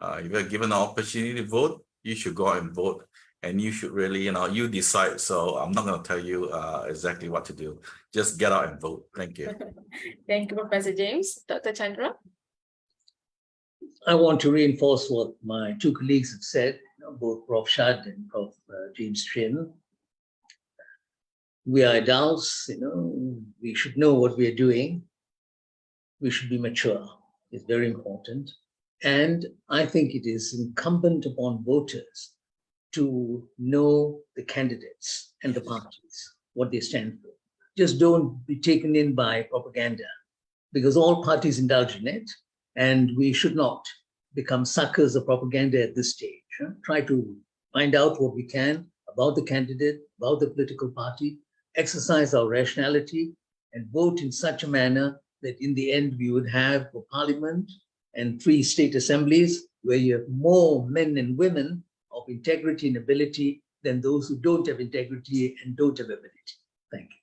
If you're given an opportunity to vote, you should go out and vote. And you should really, you decide. So I'm not going to tell you exactly what to do. Just get out and vote. Thank you. Thank you, Professor James. Dr. Chandra? I want to reinforce what my two colleagues have said, both Prof Shad and Prof James Chn. We are adults, we should know what we are doing. We should be mature. It's very important. And I think it is incumbent upon voters to know the candidates and the parties, what they stand for. Just don't be taken in by propaganda, because all parties indulge in it, and we should not become suckers of propaganda at this stage. Try to find out what we can about the candidate, about the political party, exercise our rationality, and vote in such a manner that in the end we would have a parliament and 3 state assemblies where you have more men and women of integrity and ability than those who don't have integrity and don't have ability. Thank you.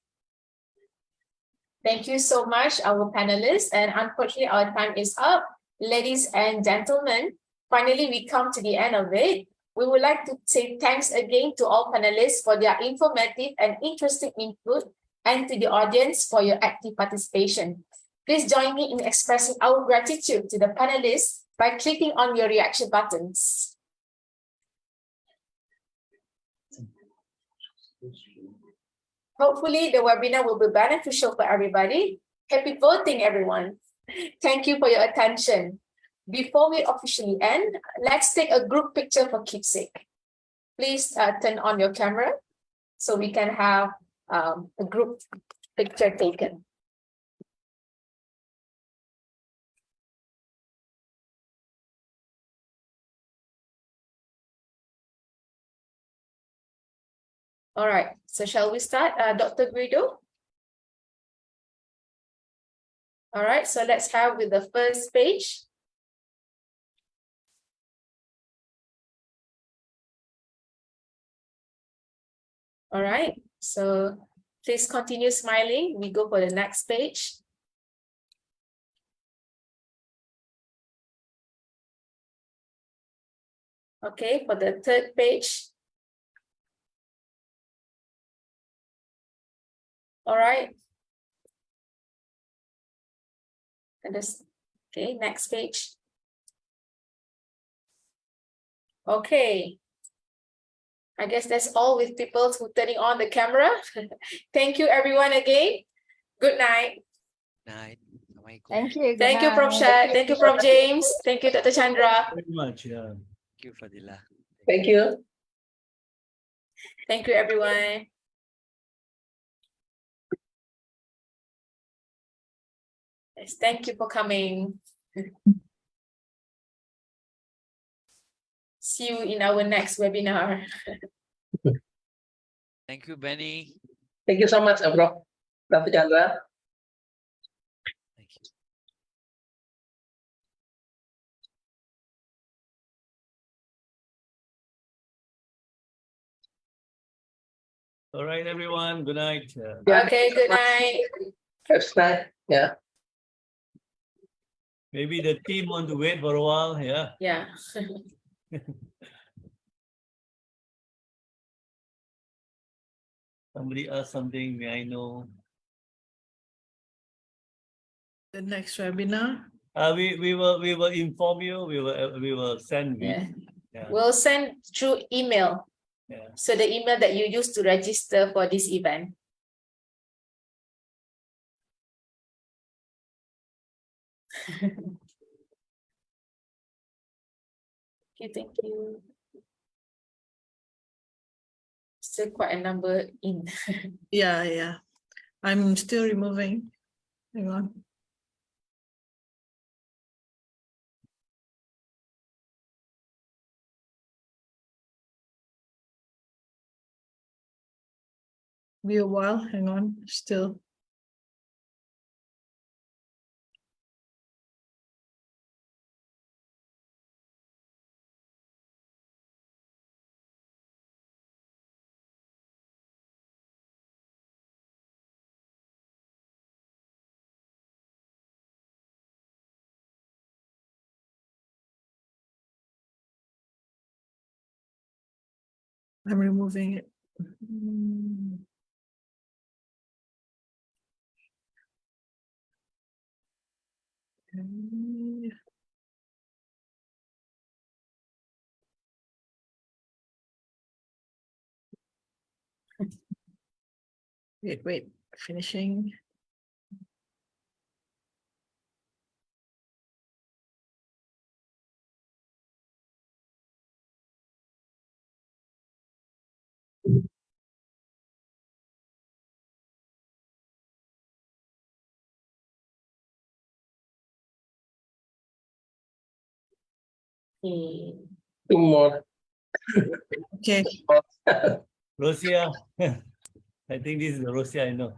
Thank you so much, our panelists. And unfortunately, our time is up. Ladies and gentlemen, finally, we come to the end of it. We would like to say thanks again to all panelists for their informative and interesting input, and to the audience for your active participation. Please join me in expressing our gratitude to the panelists by clicking on your reaction buttons. Hopefully, the webinar will be beneficial for everybody. Happy voting, everyone. Thank you for your attention. Before we officially end, let's take a group picture for keepsake. Please turn on your camera so we can have a group picture taken. All right, so shall we start, Dr. Guido? All right, so let's have with the first page. All right, so please continue smiling. We go for the next page. Okay, for the third page. All right. And this, okay, next page. Okay. I guess that's all with people who turning on the camera. Thank you everyone again. Good night. Night. Thank you. Thank you, Prof Shad. Thank you, Prof James. Thank you, Dr. Chandra. Very much, yeah. Thank you, Fadila. Thank you. Thank you, everyone. Yes, thank you for coming. See you in our next webinar. Thank you, Benny. Thank you so much, Prof. Dr. Chandra. Thank you. All right, everyone. Good night. Yeah. Okay, good night. That's nice. Yeah. Maybe the team want to wait for a while. Yeah. Yeah. Somebody asked something. May I know? The next webinar. We will inform you. We will send. Yeah. Yeah. We'll send through email. Yeah. So the email that you used to register for this event. Okay, thank you. Still quite a number in. Yeah. I'm still removing. Hang on. Be a while. Hang on. Still. I'm removing it. Okay. Wait, finishing. Okay. Two more. Okay. Rosia. I think this is the Rosia I know.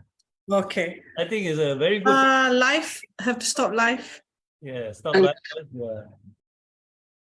Okay. I think it's a very good. Live. Have to stop live. Yeah. Stop live. Yeah.